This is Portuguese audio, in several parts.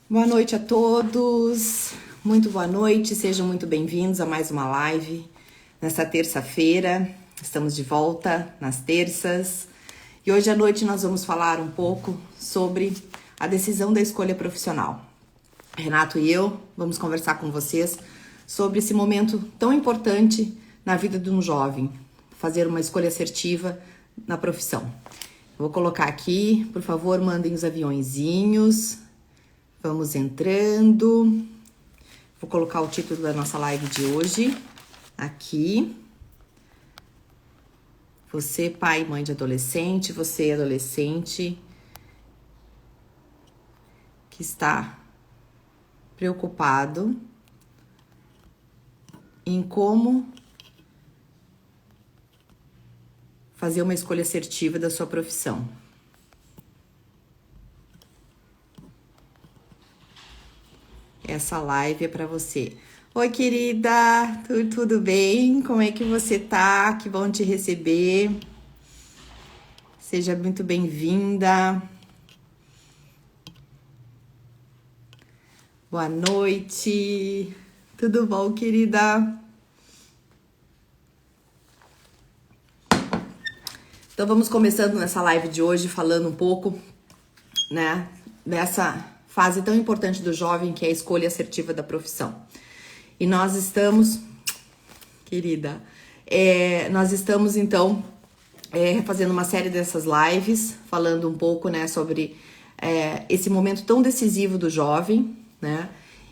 Boa noite a todos, muito boa noite, sejam muito bem-vindos a mais uma live nesta terça-feira. Estamos de volta nas terças e hoje à noite nós vamos falar um pouco sobre a decisão da escolha profissional. Renato e eu vamos conversar com vocês sobre esse momento tão importante na vida de um jovem, fazer uma escolha assertiva na profissão. Vou colocar aqui, por favor, mandem os aviõezinhos. Vamos entrando. Vou colocar o título da nossa live de hoje aqui. Você, pai e mãe de adolescente, você, adolescente, que está preocupado em como fazer uma escolha assertiva da sua profissão. Essa live é para você. Oi, querida, tudo bem? Como é que você tá? Que bom te receber. Seja muito bem-vinda. Boa noite. Tudo bom, querida? Então vamos começando nessa live de hoje falando um pouco, né, dessa fase tão importante do jovem, que é a escolha assertiva da profissão. E nós estamos, querida, nós estamos então fazendo uma série dessas lives, falando um pouco, né, sobre esse momento tão decisivo do jovem, né?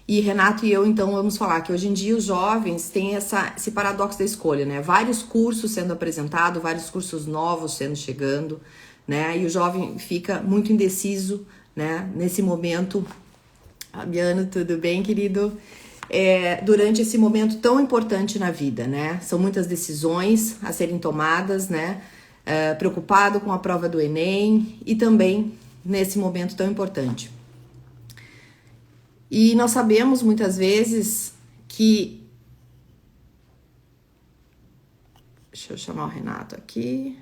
E Renato e eu, então, vamos falar que hoje em dia os jovens têm esse paradoxo da escolha, né? Vários cursos sendo apresentados, vários cursos novos chegando, né? E o jovem fica muito indeciso, né? Nesse momento. Fabiano, tudo bem, querido? Durante esse momento tão importante na vida, né? São muitas decisões a serem tomadas, né? Preocupado com a prova do Enem e também nesse momento tão importante. E nós sabemos muitas vezes que... Deixa eu chamar o Renato aqui.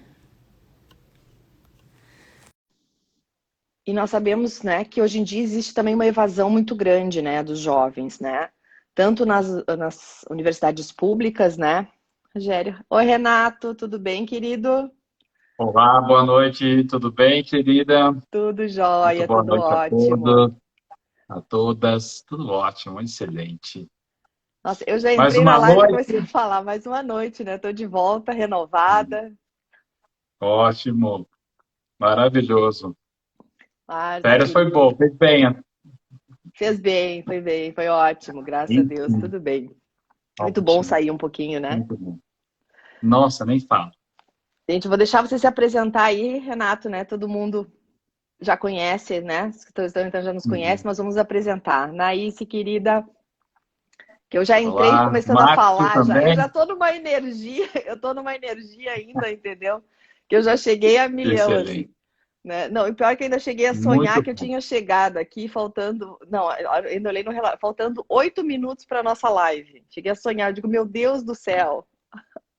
E nós sabemos, né, que hoje em dia existe também uma evasão muito grande, né, dos jovens, né? Tanto nas universidades públicas, né? Rogério. Oi, Renato, tudo bem, querido? Olá, boa noite, tudo bem, querida? Tudo Muito jóia, boa tudo noite a ótimo. todos, a todas, tudo ótimo, excelente. Nossa, eu já Mais entrei na uma live e comecei a noite, falar, mais uma noite, né? Tô de volta, renovada. ótimo, maravilhoso. Férias Maravilha. foi bom, fez bem. Fez bem, foi ótimo, graças a Deus, Sim, tudo bem. Muito bom ótimo, sair um pouquinho, né? muito bom. Nossa, nem falo. Gente, eu vou deixar você se apresentar aí, Renato, né? Todo mundo já conhece, né? Os que estão então já nos conhecem, Uhum. mas vamos apresentar. Naíce, querida, que eu já entrei Olá, começando a Márcio falar, eu já também, tô numa energia, eu tô numa energia ainda, entendeu? Que eu já cheguei a milhão, assim. excelente, Né? Não, e pior que eu ainda cheguei a sonhar muito que eu bom. tinha chegado aqui faltando. Não, eu ainda olhei no relatório, faltando 8 minutos para nossa live. Cheguei a sonhar, eu digo, meu Deus do céu.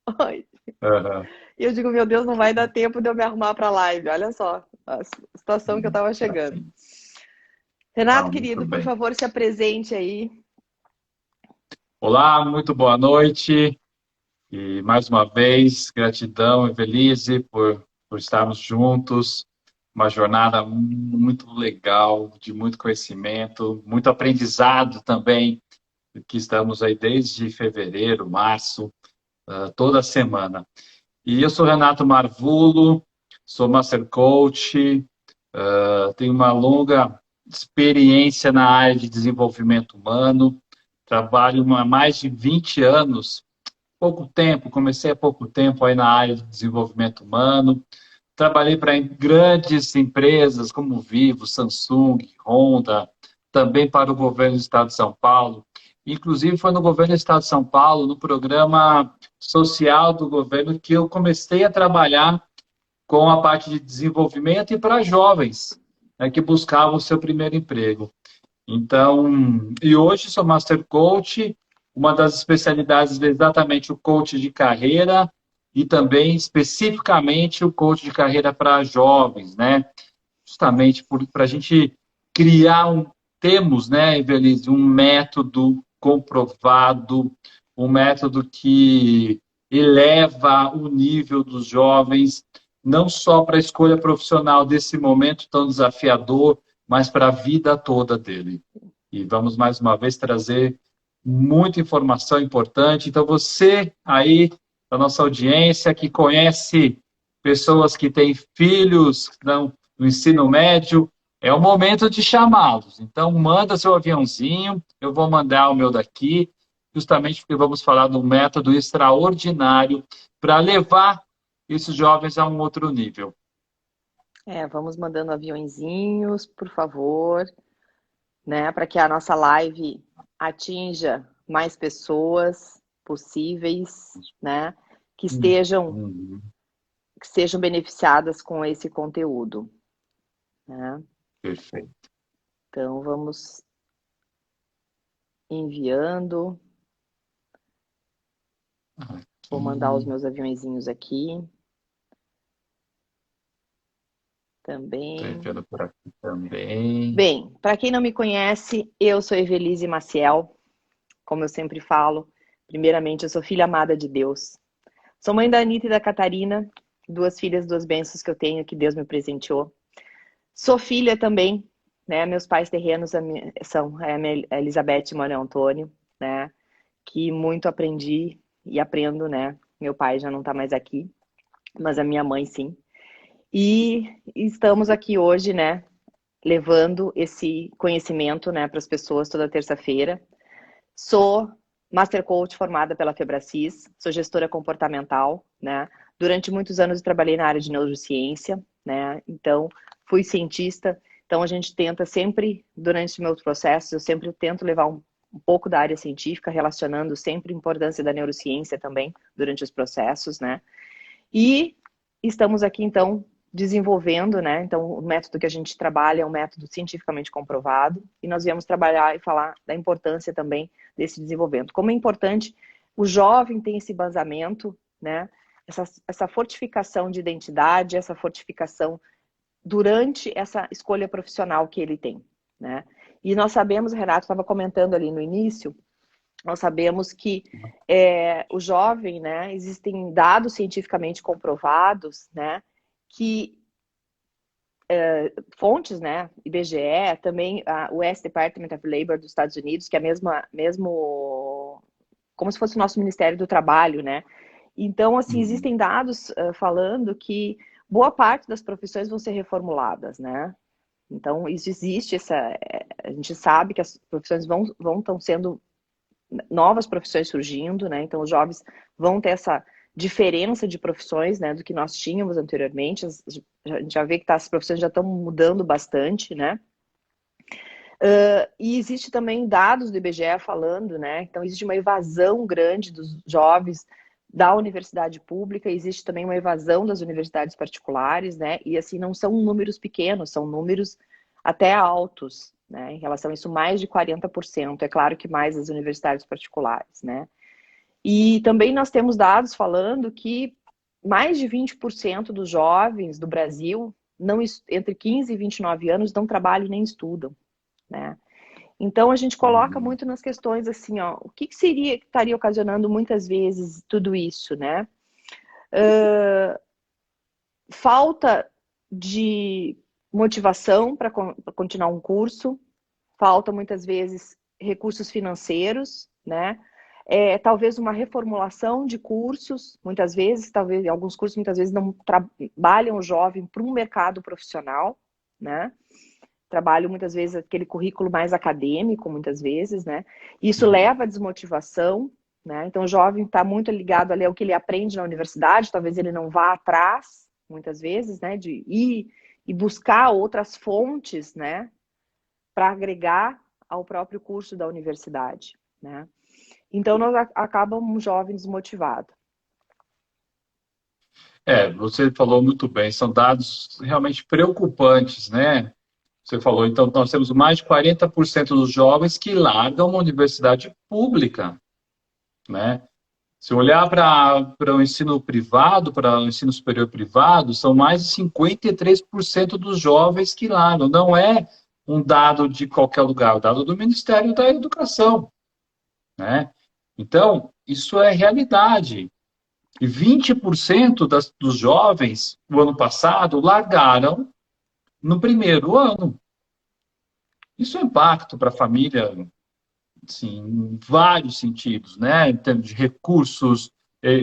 Aham. E eu digo, meu Deus, não vai dar tempo de eu me arrumar para a live. Olha só a situação que eu estava chegando. Assim, Renato, muito querido, por bem. favor, se apresente aí. Olá, muito boa noite. E mais uma vez, gratidão, Evelise, por estarmos juntos. Uma jornada muito legal, de muito conhecimento, muito aprendizado também, que estamos aí desde fevereiro, março, toda semana. E eu sou Renato Marvulo, sou Master Coach, tenho uma longa experiência na área de desenvolvimento humano, trabalho há mais de 20 anos pouco tempo, comecei há pouco tempo aí na área de desenvolvimento humano. Trabalhei para grandes empresas como Vivo, Samsung, Honda, também para o governo do Estado de São Paulo. Inclusive, foi no governo do Estado de São Paulo, no programa social do governo, que eu comecei a trabalhar com a parte de desenvolvimento e para jovens, né, que buscavam o seu primeiro emprego. Então, e hoje sou Master Coach, uma das especialidades é exatamente o coach de carreira e também especificamente o coach de carreira para jovens, né? Justamente para a gente criar temos, né, Evelise, um método comprovado, um método que eleva o nível dos jovens, não só para a escolha profissional desse momento tão desafiador, mas para a vida toda dele. E vamos mais uma vez trazer muita informação importante. Então, você aí, da nossa audiência, que conhece pessoas que têm filhos no ensino médio, é o momento de chamá-los. Então, manda seu aviãozinho, eu vou mandar o meu daqui, justamente porque vamos falar de um método extraordinário para levar esses jovens a um outro nível. Vamos mandando aviõezinhos, por favor, né, para que a nossa live atinja mais pessoas possíveis, né, que sejam beneficiadas com esse conteúdo, né? Perfeito. Então, vamos enviando. Vou mandar os meus aviõezinhos aqui. Também. Estou enviando por aqui também. Bem, para quem não me conhece, eu sou Evelise Maciel. Como eu sempre falo, primeiramente, eu sou filha amada de Deus. Sou mãe da Anitta e da Catarina, 2 filhas, 2 bênçãos que eu tenho, que Deus me presenteou. Sou filha também, né? Meus pais terrenos são a Elizabeth e o Manuel Antônio, né? Que muito aprendi e aprendo, né? Meu pai já não está mais aqui, mas a minha mãe sim. E estamos aqui hoje, né? Levando esse conhecimento, né, para as pessoas toda terça-feira. Sou Master Coach formada pela Febracis, sou gestora comportamental, né? Durante muitos anos eu trabalhei na área de neurociência, né? Então, fui cientista. Então, a gente tenta sempre, durante meus processos, eu sempre tento levar um pouco da área científica, relacionando sempre a importância da neurociência também durante os processos, né? E estamos aqui, então, desenvolvendo, né? Então, o método que a gente trabalha é um método cientificamente comprovado e nós viemos trabalhar e falar da importância também desse desenvolvimento. Como é importante, o jovem tem esse embasamento, né? Essa fortificação de identidade, essa fortificação durante essa escolha profissional que ele tem, né? E nós sabemos, Renato estava comentando ali no início, nós sabemos que o jovem, né? Existem dados cientificamente comprovados, né? Que fontes, né, IBGE, também o US Department of Labor dos Estados Unidos, que é mesmo como se fosse o nosso Ministério do Trabalho, né? Então, assim, existem dados falando que boa parte das profissões vão ser reformuladas, né? Então, isso existe, a gente sabe que as profissões estão sendo novas profissões surgindo, né? Então, os jovens vão ter essa diferença de profissões, né, do que nós tínhamos anteriormente. A gente já vê que as profissões já estão mudando bastante, né? E existe também dados do IBGE falando, né? Então existe uma evasão grande dos jovens da universidade pública, existe também uma evasão das universidades particulares, né? E assim, não são números pequenos, são números até altos, né? Em relação a isso, mais de 40%. É claro que mais as universidades particulares, né? E também nós temos dados falando que mais de 20% dos jovens do Brasil, entre 15 e 29 anos, não trabalham nem estudam, né? Então a gente coloca muito nas questões assim, ó, o que estaria ocasionando muitas vezes tudo isso, né? Falta de motivação para continuar um curso, falta muitas vezes recursos financeiros, né? Talvez uma reformulação de cursos, muitas vezes, talvez alguns cursos muitas vezes não trabalham o jovem para um mercado profissional, né? Trabalham muitas vezes aquele currículo mais acadêmico, muitas vezes, né? Isso leva à desmotivação, né? Então o jovem está muito ligado ali ao que ele aprende na universidade, talvez ele não vá atrás, muitas vezes, né? De ir e buscar outras fontes, né? Para agregar ao próprio curso da universidade, né? Então, nós acabamos um jovem desmotivado. Você falou muito bem, são dados realmente preocupantes, né? Você falou, então, nós temos mais de 40% dos jovens que largam uma universidade pública, né? Se olhar para o ensino privado, para o ensino superior privado, são mais de 53% dos jovens que largam. Não é um dado de qualquer lugar, o dado do Ministério da Educação, né? Então, isso é realidade. E 20% dos jovens, no ano passado, largaram no primeiro ano. Isso é impacto para a família, assim, em vários sentidos, né? Em termos de recursos,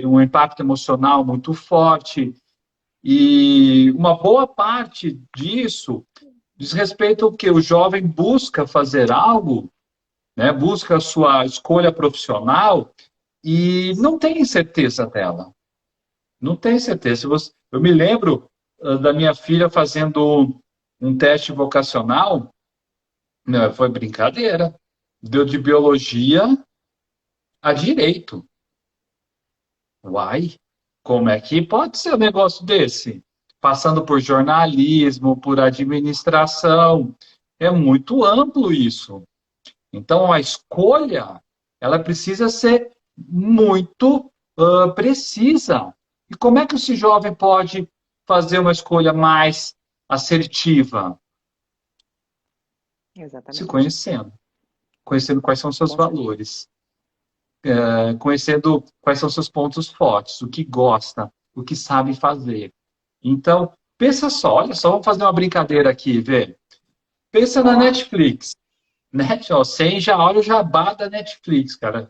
um impacto emocional muito forte. E uma boa parte disso diz respeito ao que o jovem busca fazer algo, né? Busca a sua escolha profissional e não tem certeza dela. Não tem certeza. Eu me lembro da minha filha fazendo um teste vocacional, não, foi brincadeira. Deu de biologia a direito. Uai, como é que pode ser um negócio desse? Passando por jornalismo, por administração. É muito amplo isso. Então, a escolha, ela precisa ser muito precisa. E como é que esse jovem pode fazer uma escolha mais assertiva? Se Exatamente. conhecendo. Conhecendo quais são os seus Com certeza. valores. Conhecendo quais são seus pontos fortes, o que gosta, o que sabe fazer. Então, pensa só, olha só, vamos fazer uma brincadeira aqui, vê. Pensa na Ó, Netflix. Ó, sem já olha o jabá da Netflix, cara.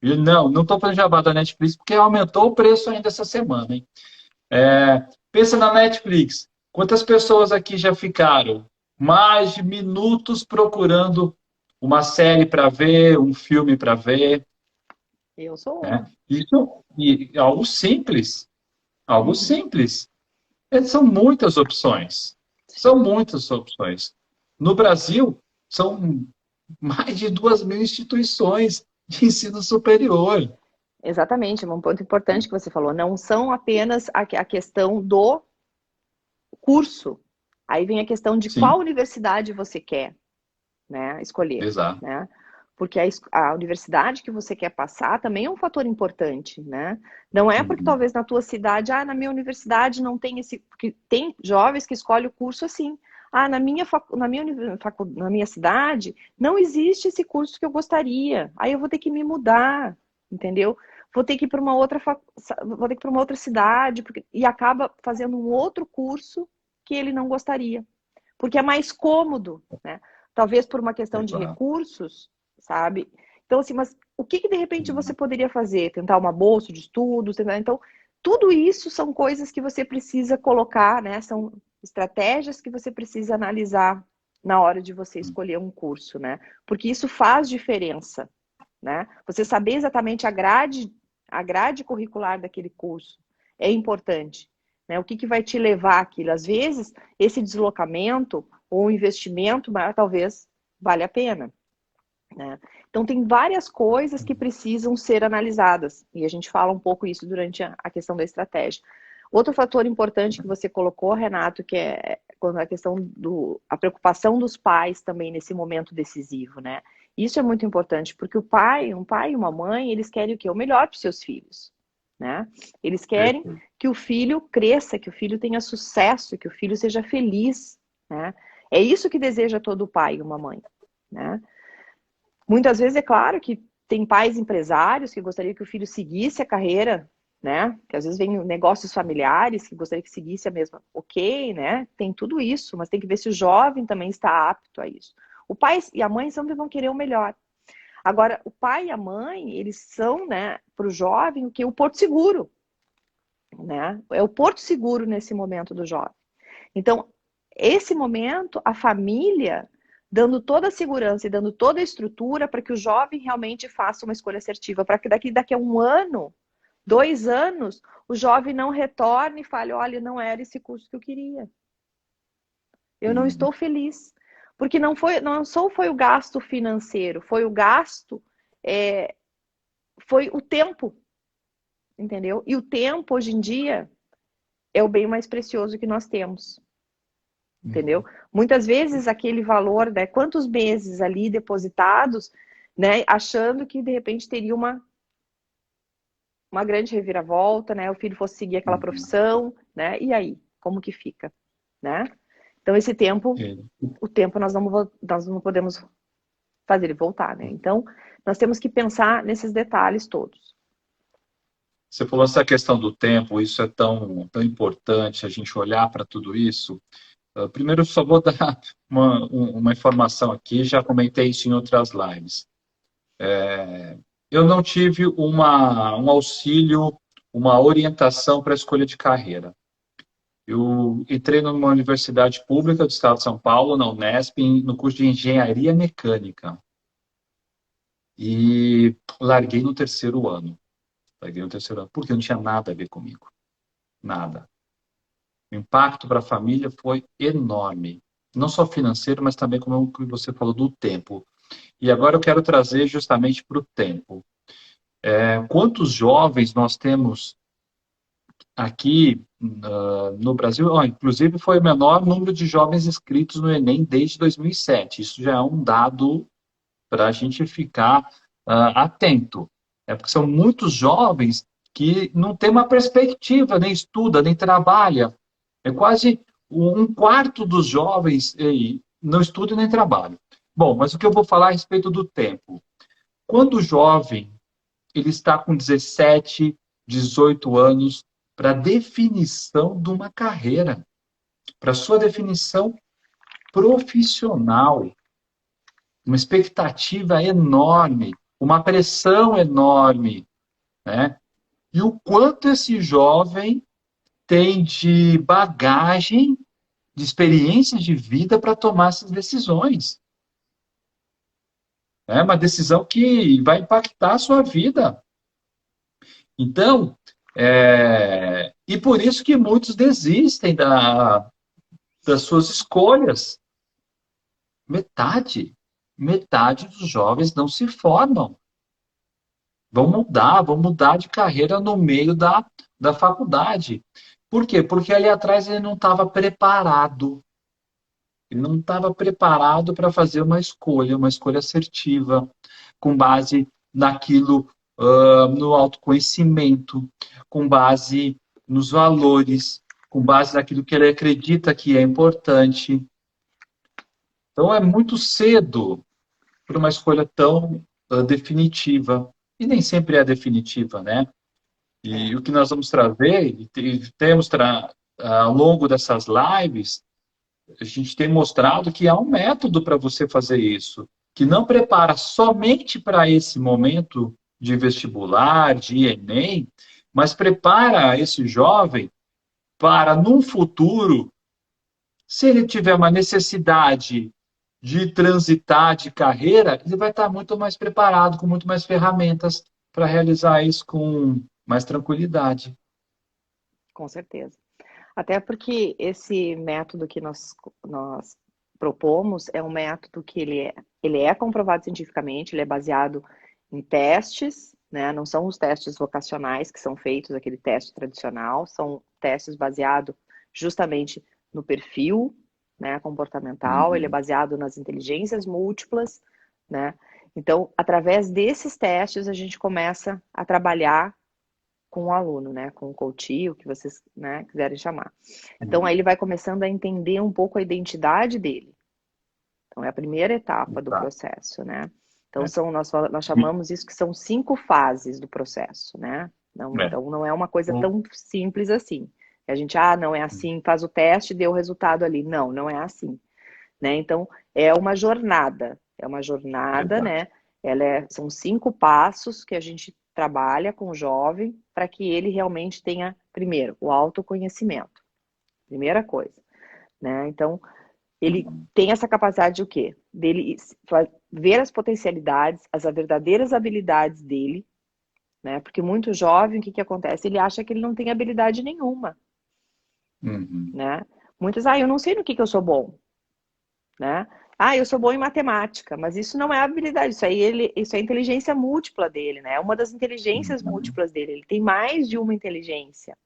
E não estou fazendo jabá da Netflix porque aumentou o preço ainda essa semana, hein? Pensa na Netflix. Quantas pessoas aqui já ficaram mais de minutos procurando uma série para ver, um filme para ver, eu sou né? uma. Isso e algo simples, algo Uhum. simples. São muitas opções. São Sim. muitas opções. No Brasil, são mais de 2.000 instituições de ensino superior. Exatamente, um ponto importante que você falou. Não são apenas a questão do curso. Aí vem a questão de qual Sim, universidade você quer, né, escolher, exato. né? Porque a universidade que você quer passar também é um fator importante, né? Não é porque Uhum. talvez na tua cidade, na minha universidade não tem esse, porque tem jovens que escolhem o curso assim. Na minha cidade não existe esse curso que eu gostaria. Aí eu vou ter que me mudar, entendeu? Vou ter que ir para uma outra vou ter que ir para uma outra cidade, e acaba fazendo um outro curso que ele não gostaria, porque é mais cômodo, né? Talvez por uma questão de Exato. recursos, sabe? Então, assim, mas o que de repente você poderia fazer? Tentar uma bolsa de estudos? Então, tudo isso são coisas que você precisa colocar, né? São estratégias que você precisa analisar na hora de você escolher um curso, né? Porque isso faz diferença, né? Você saber exatamente a grade curricular daquele curso é importante, né? O que vai te levar àquilo? Às vezes, esse deslocamento ou um investimento maior, talvez valha a pena, né? Então, tem várias coisas que precisam ser analisadas, e a gente fala um pouco isso durante a questão da estratégia. Outro fator importante que você colocou, Renato, que é quando a questão a preocupação dos pais também nesse momento decisivo, né? Isso é muito importante, porque um pai e uma mãe, eles querem o quê? O melhor para os seus filhos, né? Eles querem Perfeito. que o filho cresça, que o filho tenha sucesso, que o filho seja feliz, né? É isso que deseja todo pai e uma mãe, né? Muitas vezes é claro que tem pais empresários que gostariam que o filho seguisse a carreira, né? Que às vezes vem negócios familiares que gostaria que seguisse a mesma. Ok, né? Tem tudo isso, mas tem que ver se o jovem também está apto a isso. O pai e a mãe sempre vão querer o melhor. Agora, o pai e a mãe, eles são, né, para o jovem, o que? O porto seguro, né? É o porto seguro nesse momento do jovem. Então, esse momento, a família dando toda a segurança e dando toda a estrutura para que o jovem realmente faça uma escolha assertiva, para que daqui a um ano, 2 anos, o jovem não retorne e fale, olha, não era esse curso que eu queria. Eu não Uhum. estou feliz. Porque não só foi o gasto financeiro, foi o gasto, é, foi o tempo, entendeu? E o tempo, hoje em dia, é o bem mais precioso que nós temos. Entendeu? Muitas vezes aquele valor, né, quantos meses ali depositados, né, achando que de repente teria uma grande reviravolta, né, o filho fosse seguir aquela Uhum. profissão, né, e aí, como que fica, né? Então, esse tempo, É. o tempo nós não podemos fazer ele voltar, né? Então, nós temos que pensar nesses detalhes todos. Você falou essa questão do tempo, isso é tão importante, a gente olhar para tudo isso. Primeiro, eu só vou dar uma informação aqui, já comentei isso em outras lives. Eu não tive um auxílio, uma orientação para a escolha de carreira. Eu entrei numa universidade pública do estado de São Paulo, na Unesp, no curso de engenharia mecânica. E larguei no terceiro ano. Larguei no terceiro ano, porque não tinha nada a ver comigo. Nada. O impacto para a família foi enorme. Não só financeiro, mas também, como você falou, do tempo. E agora eu quero trazer justamente para o tempo. Quantos jovens nós temos aqui no Brasil? Inclusive, foi o menor número de jovens inscritos no Enem desde 2007. Isso já é um dado para a gente ficar atento. Porque são muitos jovens que não têm uma perspectiva, nem estuda, nem trabalha. É quase um quarto dos jovens não estuda nem trabalha. Bom, mas o que eu vou falar a respeito do tempo? Quando o jovem ele está com 17, 18 anos para definição de uma carreira, para sua definição profissional, uma expectativa enorme, uma pressão enorme, né? E o quanto esse jovem tem de bagagem, de experiências de vida para tomar essas decisões. É uma decisão que vai impactar a sua vida. Então, e por isso que muitos desistem das suas escolhas. Metade dos jovens não se formam. Vão mudar de carreira no meio da faculdade. Por quê? Porque ali atrás ele não estava preparado. Ele não estava preparado para fazer uma escolha assertiva, com base naquilo, no autoconhecimento, com base nos valores, com base naquilo que ele acredita que é importante. Então é muito cedo para uma escolha tão definitiva. E nem sempre é definitiva, né? E o que nós vamos trazer, e temos ao longo dessas lives, a gente tem mostrado que há um método para você fazer isso, que não prepara somente para esse momento de vestibular, de Enem, mas prepara esse jovem para, num futuro, se ele tiver uma necessidade de transitar de carreira, ele vai estar muito mais preparado, com muito mais ferramentas para realizar isso com mais tranquilidade. Com certeza. Até porque esse método que nós propomos é um método que ele é comprovado cientificamente, ele é baseado em testes, né? Não são os testes vocacionais que são feitos, aquele teste tradicional, são testes baseados justamente no perfil, né, comportamental, ele é baseado nas inteligências múltiplas, né? Então, através desses testes, a gente começa a trabalhar com o aluno, né? Com o coach, o que vocês, né, quiserem chamar. Então, aí ele vai começando a entender um pouco a identidade dele. Então, é a primeira etapa do processo, né? Então, nós chamamos isso que são 5 fases do processo, né? Então, não é uma coisa tão simples assim. A gente, não é assim, faz o teste, deu o resultado ali. Não, não é assim. Né? Então, é uma jornada. É uma jornada, né? São 5 passos que a gente trabalha com o jovem para que ele realmente tenha, primeiro, o autoconhecimento. Primeira coisa. Né? Então, ele tem essa capacidade de o quê? Dele ver as potencialidades, as verdadeiras habilidades dele, né? Porque muito jovem, o que acontece? Ele acha que ele não tem habilidade nenhuma. Né? Muitos, eu não sei no que eu sou bom. Né? Eu sou bom em matemática, mas isso não é habilidade, isso é inteligência múltipla dele, né? É uma das inteligências múltiplas dele. Ele tem mais de uma inteligência.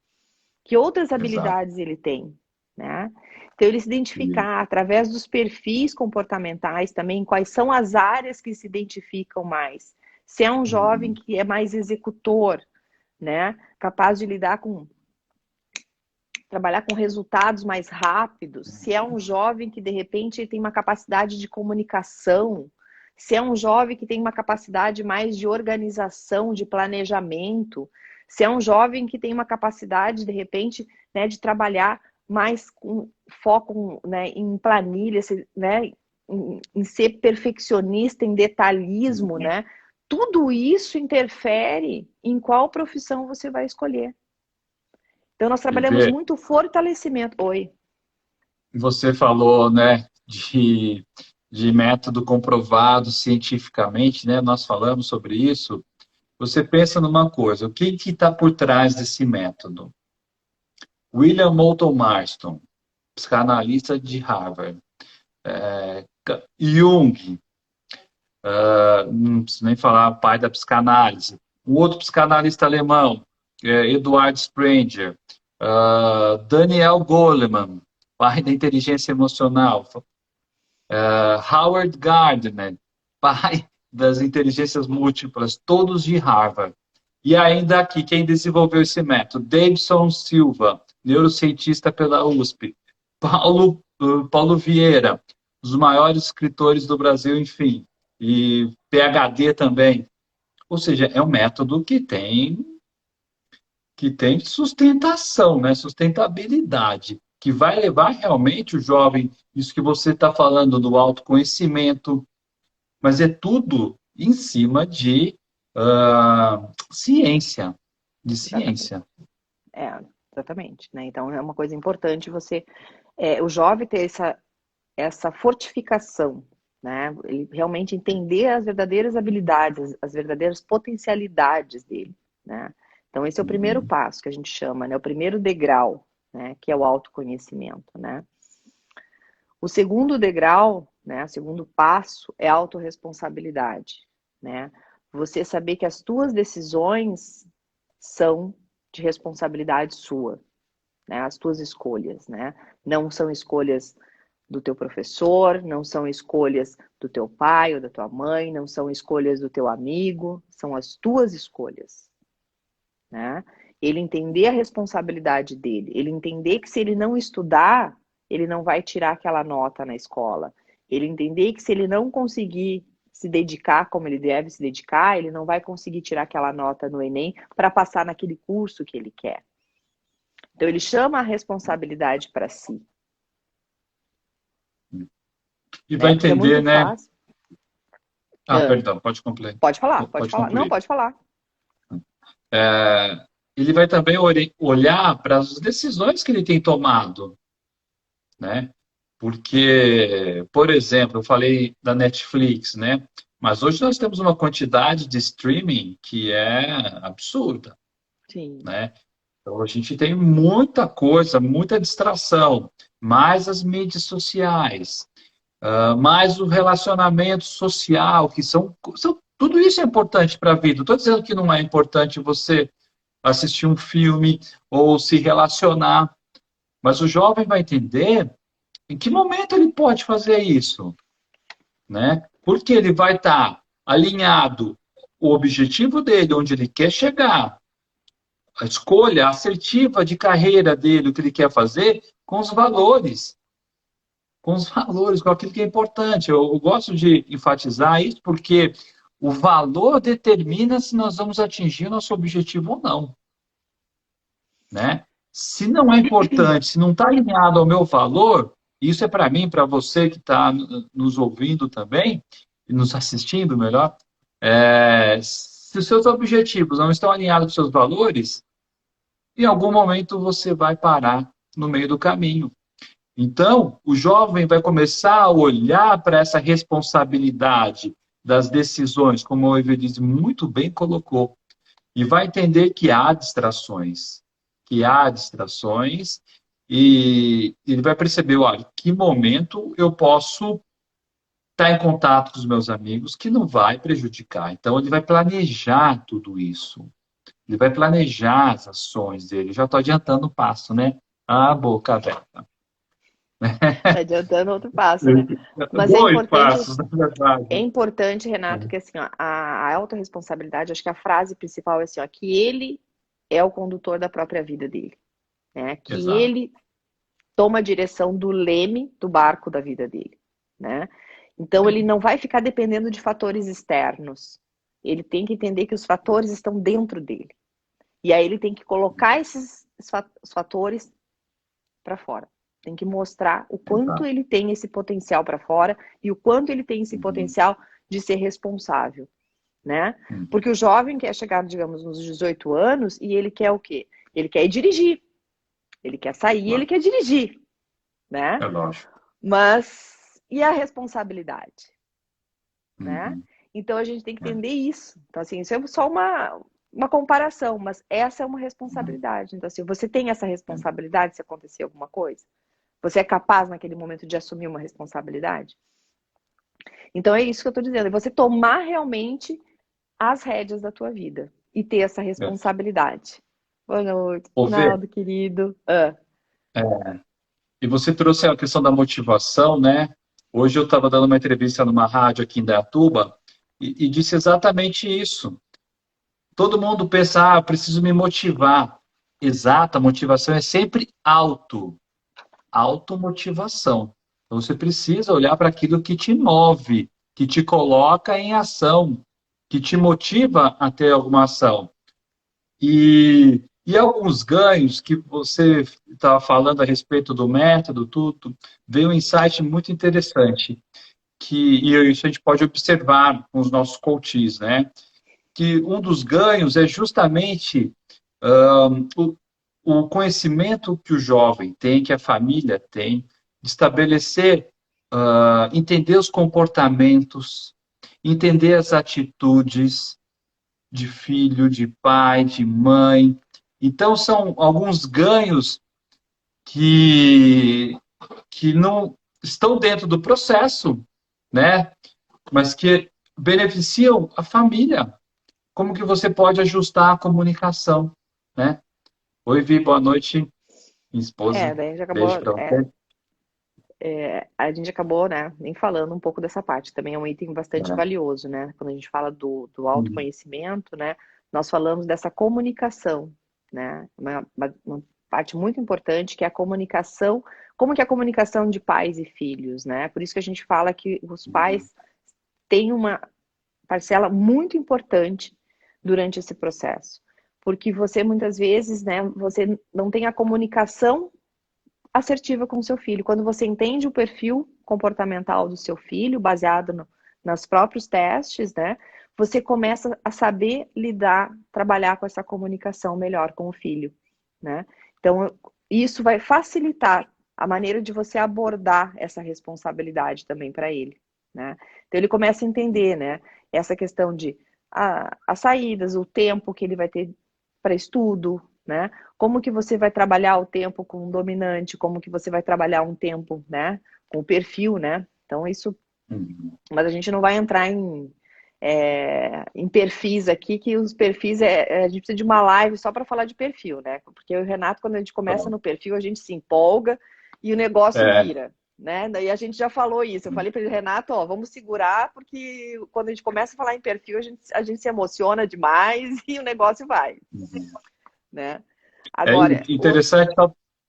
Que outras habilidades ele tem, né? Então, ele se identificar através dos perfis comportamentais também, quais são as áreas que se identificam mais. Se é um jovem que é mais executor, né? Capaz de lidar com trabalhar com resultados mais rápidos, se é um jovem que de repente tem uma capacidade de comunicação, se é um jovem que tem uma capacidade mais de organização, de planejamento, se é um jovem que tem uma capacidade, de repente, né, de trabalhar mais com foco, né, em planilha, né, em ser perfeccionista, em detalhismo, né? Tudo isso interfere em qual profissão você vai escolher. Então, nós trabalhamos Viver, muito fortalecimento. Oi. você falou, né, de método comprovado cientificamente, né? Nós falamos sobre isso. Você pensa numa coisa, o que está por trás desse método? William Moulton Marston, psicanalista de Harvard. Jung, não preciso nem falar, pai da psicanálise. Um outro psicanalista alemão, Eduard Sprenger. Daniel Goleman, pai da inteligência emocional. Howard Gardner, pai das inteligências múltiplas, todos de Harvard. E ainda aqui, quem desenvolveu esse método? Davidson Silva, neurocientista pela USP. Paulo Vieira, os maiores escritores do Brasil, enfim. E PhD também. Ou seja, é um método que tem sustentação, né? Sustentabilidade, que vai levar realmente o jovem, isso que você está falando do autoconhecimento, mas é tudo em cima de ciência, de Exatamente. ciência. Exatamente. Né? Então, é uma coisa importante o jovem ter essa fortificação, né? Ele realmente entender as verdadeiras habilidades, as verdadeiras potencialidades dele, né? Então, esse é o primeiro passo que a gente chama, né? O primeiro degrau, né? Que é o autoconhecimento, né? O segundo degrau, né? O segundo passo é a autorresponsabilidade, né? Você saber que as tuas decisões são de responsabilidade sua, né? As tuas escolhas, né? Não são escolhas do teu professor, não são escolhas do teu pai ou da tua mãe, não são escolhas do teu amigo, são as tuas escolhas, né? Ele entender a responsabilidade dele, ele entender que se ele não estudar, ele não vai tirar aquela nota na escola. Ele entender que se ele não conseguir se dedicar como ele deve se dedicar, ele não vai conseguir tirar aquela nota no Enem para passar naquele curso que ele quer. Então ele chama a responsabilidade para si, E vai né? Porque é entender, muito né? fácil. Perdão, pode concluir. Pode falar, pode Pode falar. Não, concluir. pode falar. Ele vai também olhar para as decisões que ele tem tomado, né? Porque, por exemplo, eu falei da Netflix, né? Mas hoje nós temos uma quantidade de streaming que é absurda, Sim, né? Então a gente tem muita coisa, muita distração, mais as mídias sociais, mais o relacionamento social, que tudo isso é importante para a vida. Não estou dizendo que não é importante você assistir um filme ou se relacionar, mas o jovem vai entender em que momento ele pode fazer isso, né? Porque ele vai estar alinhado o objetivo dele, onde ele quer chegar, a escolha assertiva de carreira dele, o que ele quer fazer, com os valores, com aquilo que é importante. Eu gosto de enfatizar isso porque o valor determina se nós vamos atingir o nosso objetivo ou não, né? Se não é importante, se não está alinhado ao meu valor, isso é para mim, para você que está nos ouvindo também, e nos assistindo melhor, se os seus objetivos não estão alinhados com os seus valores, em algum momento você vai parar no meio do caminho. Então, o jovem vai começar a olhar para essa responsabilidade das decisões, como o Evelise muito bem colocou, e vai entender que há distrações, e ele vai perceber, olha, que momento eu posso estar em contato com os meus amigos que não vai prejudicar. Então, ele vai planejar tudo isso. Ele vai planejar as ações dele. Eu já estou adiantando o passo, né? Ah, boca aberta. tá adiantando outro passo, né? Mas Dois passos, na é verdade. importante, Renato, que assim, ó, a autorresponsabilidade, acho que a frase principal é assim, ó, que ele é o condutor da própria vida dele. né? Que Exato. ele toma a direção do leme do barco da vida dele, né? Então ele não vai ficar dependendo de fatores externos. Ele tem que entender que os fatores estão dentro dele. E aí ele tem que colocar esses fatores para fora. Tem que mostrar o quanto Exato. ele tem esse potencial para fora e o quanto ele tem esse potencial de ser responsável, né? Porque o jovem quer chegar, digamos, nos 18 anos e ele quer o quê? Ele quer ir dirigir. Ele quer sair, ele quer dirigir, né? É lógico. Mas e a responsabilidade, né? Uhum. Então a gente tem que entender isso. Então, assim, isso é só uma comparação, mas essa é uma responsabilidade. Então, assim, você tem essa responsabilidade se acontecer alguma coisa? Você é capaz naquele momento de assumir uma responsabilidade? Então é isso que eu estou dizendo. É você tomar realmente as rédeas da tua vida e ter essa É. responsabilidade. Boa noite, Ô, Vê, Naldo, querido. e você trouxe a questão da motivação, né? Hoje eu estava dando uma entrevista numa rádio aqui em Dayatuba e disse exatamente isso. Todo mundo pensa, eu preciso me motivar. Exato, a motivação é sempre automotivação. Então você precisa olhar para aquilo que te move, que te coloca em ação, que te motiva a ter alguma ação. E alguns ganhos que você estava falando a respeito do método, tudo, veio um insight muito interessante, e isso a gente pode observar com os nossos coaches, né? Que um dos ganhos é justamente o, o conhecimento que o jovem tem, que a família tem, de estabelecer, entender os comportamentos, entender as atitudes de filho, de pai, de mãe. Então, são alguns ganhos que, que não estão dentro do processo, né? Mas que beneficiam a família. Como que você pode ajustar a comunicação, né? Oi, Vi, boa noite, minha esposa. Daí já acabou. Beijo para você. A gente acabou, né, nem falando um pouco dessa parte. Também é um item bastante valioso, né? Quando a gente fala do autoconhecimento, né? Nós falamos dessa comunicação, né? Uma parte muito importante que é a comunicação. Como que é a comunicação de pais e filhos, né? Por isso que a gente fala que os pais têm uma parcela muito importante durante esse processo. Porque você, muitas vezes, né, você não tem a comunicação assertiva com o seu filho. Quando você entende o perfil comportamental do seu filho, baseado nos próprios testes, né? Você começa a saber lidar, trabalhar com essa comunicação melhor com o filho, né? Então, isso vai facilitar a maneira de você abordar essa responsabilidade também para ele, né? Então, ele começa a entender, né? Essa questão de as saídas, o tempo que ele vai ter para estudo, né? Como que você vai trabalhar o tempo com o dominante, como que você vai trabalhar um tempo, né? Com o perfil, né? Então, isso... Mas a gente não vai entrar em perfis aqui, que os perfis, a gente precisa de uma live só para falar de perfil, né? Porque eu e o Renato, quando a gente começa no perfil, a gente se empolga e o negócio vira, né? Daí a gente já falou isso. Eu falei para ele, Renato, ó, vamos segurar, porque quando a gente começa a falar em perfil, a gente se emociona demais e o negócio vai, né? Agora, É interessante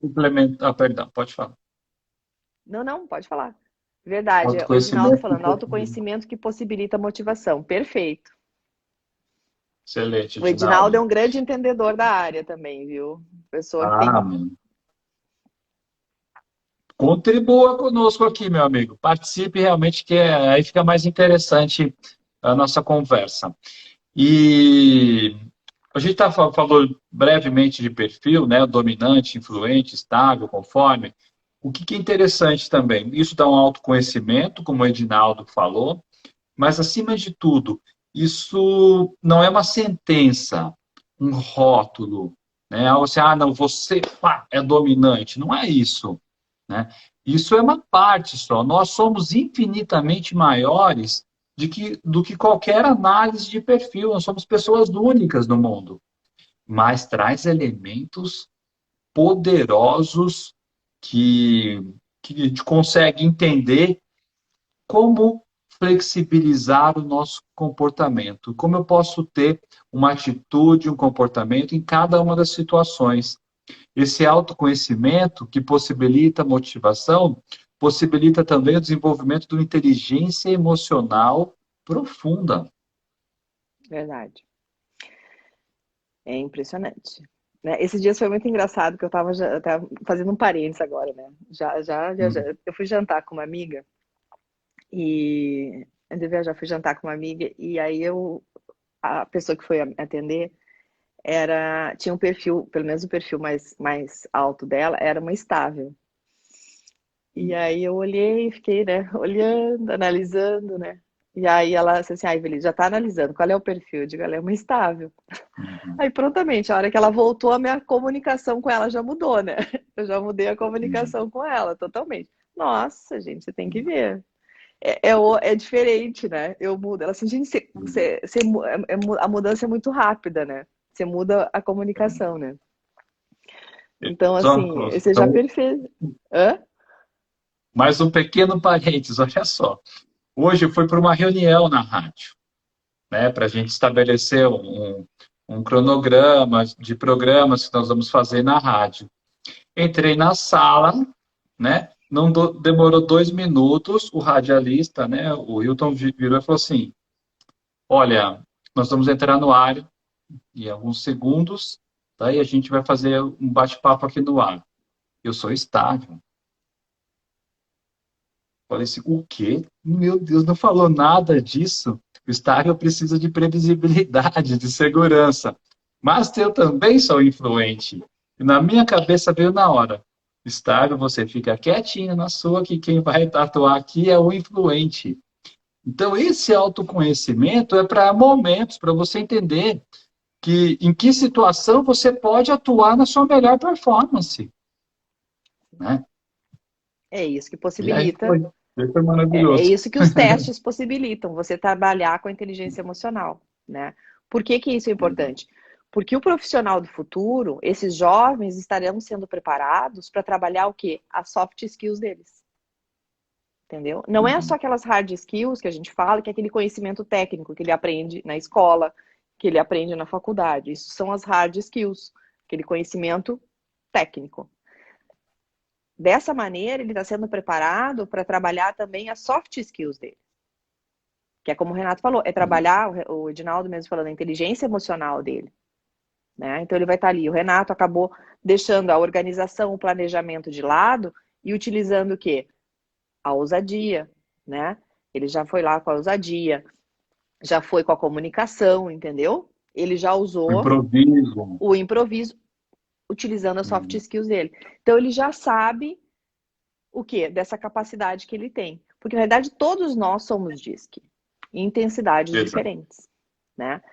implementar. Perdão, pode falar. Não, pode falar. Verdade, o Edinaldo Autoconhecimento. falando, autoconhecimento que possibilita motivação. Perfeito. Excelente, O Edinaldo é Edinaldo. um grande entendedor da área também, viu? Pessoa que tem... Contribua conosco aqui, meu amigo. Participe realmente, que aí fica mais interessante a nossa conversa. E a gente falou brevemente de perfil, né? Dominante, influente, estável, conforme. O que é interessante também, isso dá um autoconhecimento, como o Edinaldo falou, mas acima de tudo, isso não é uma sentença, um rótulo, né? Você, não, você é dominante. Não é isso, né? Isso é uma parte só. Nós somos infinitamente maiores do que qualquer análise de perfil. Nós somos pessoas únicas no mundo. Mas traz elementos poderosos que a gente consegue entender como flexibilizar o nosso comportamento. Como eu posso ter uma atitude, um comportamento em cada uma das situações. Esse autoconhecimento que possibilita a motivação, possibilita também o desenvolvimento de uma inteligência emocional profunda. Verdade. É impressionante. Né? Esses dias foi muito engraçado, que eu estava fazendo um parênteses agora, né? Eu fui jantar com uma amiga, e antes de viajar, fui jantar com uma amiga, e aí a pessoa que foi atender tinha um perfil, pelo menos o perfil mais alto dela, era uma estável. E aí eu olhei e fiquei, né, olhando, analisando, né? E aí ela disse assim, Evelyn, já tá analisando, qual é o perfil? Eu digo, ela é uma estável. Aí prontamente, a hora que ela voltou, a minha comunicação com ela já mudou, né? Eu já mudei a comunicação com ela totalmente. Nossa, gente, você tem que ver. É diferente, né? Eu mudo. Ela assim, gente, a mudança é muito rápida, né? Você muda a comunicação, né? Então, assim, você já perfez. Hã? Mais um pequeno parênteses, olha só. Hoje eu fui para uma reunião na rádio, né, para a gente estabelecer um cronograma de programas que nós vamos fazer na rádio. Entrei na sala, né? Não demorou 2 minutos, o radialista, né, o Hilton virou e falou assim: olha, nós vamos entrar no ar em alguns segundos, daí a gente vai fazer um bate-papo aqui no ar. Eu sou estável. Falei assim, o quê? Meu Deus, não falou nada disso. O estável precisa de previsibilidade, de segurança. Mas eu também sou influente. E na minha cabeça veio na hora. Estável, você fica quietinho na sua, que quem vai atuar aqui é o influente. Então, esse autoconhecimento é para momentos, para você entender em que situação você pode atuar na sua melhor performance. Né? É isso que E aí possibilita. foi É maravilhoso. isso que os testes possibilitam, você trabalhar com a inteligência emocional, né? Por que isso é importante? Porque o profissional do futuro, esses jovens estarão sendo preparados para trabalhar o quê? As soft skills deles. Entendeu? Não é só aquelas hard skills que a gente fala, que é aquele conhecimento técnico que ele aprende na escola, que ele aprende na faculdade. Isso são as hard skills, aquele conhecimento técnico. Dessa maneira, ele está sendo preparado para trabalhar também as soft skills dele. Que é como o Renato falou, é trabalhar, o Edinaldo mesmo falando, a inteligência emocional dele. Né? Então ele vai estar ali. O Renato acabou deixando a organização, o planejamento de lado e utilizando o quê? A ousadia, né? Ele já foi lá com a ousadia, já foi com a comunicação, entendeu? Ele já usou o improviso, utilizando as soft skills dele. Então ele já sabe o quê? Dessa capacidade que ele tem. Porque, na verdade, todos nós somos DISC, em intensidades diferentes, né?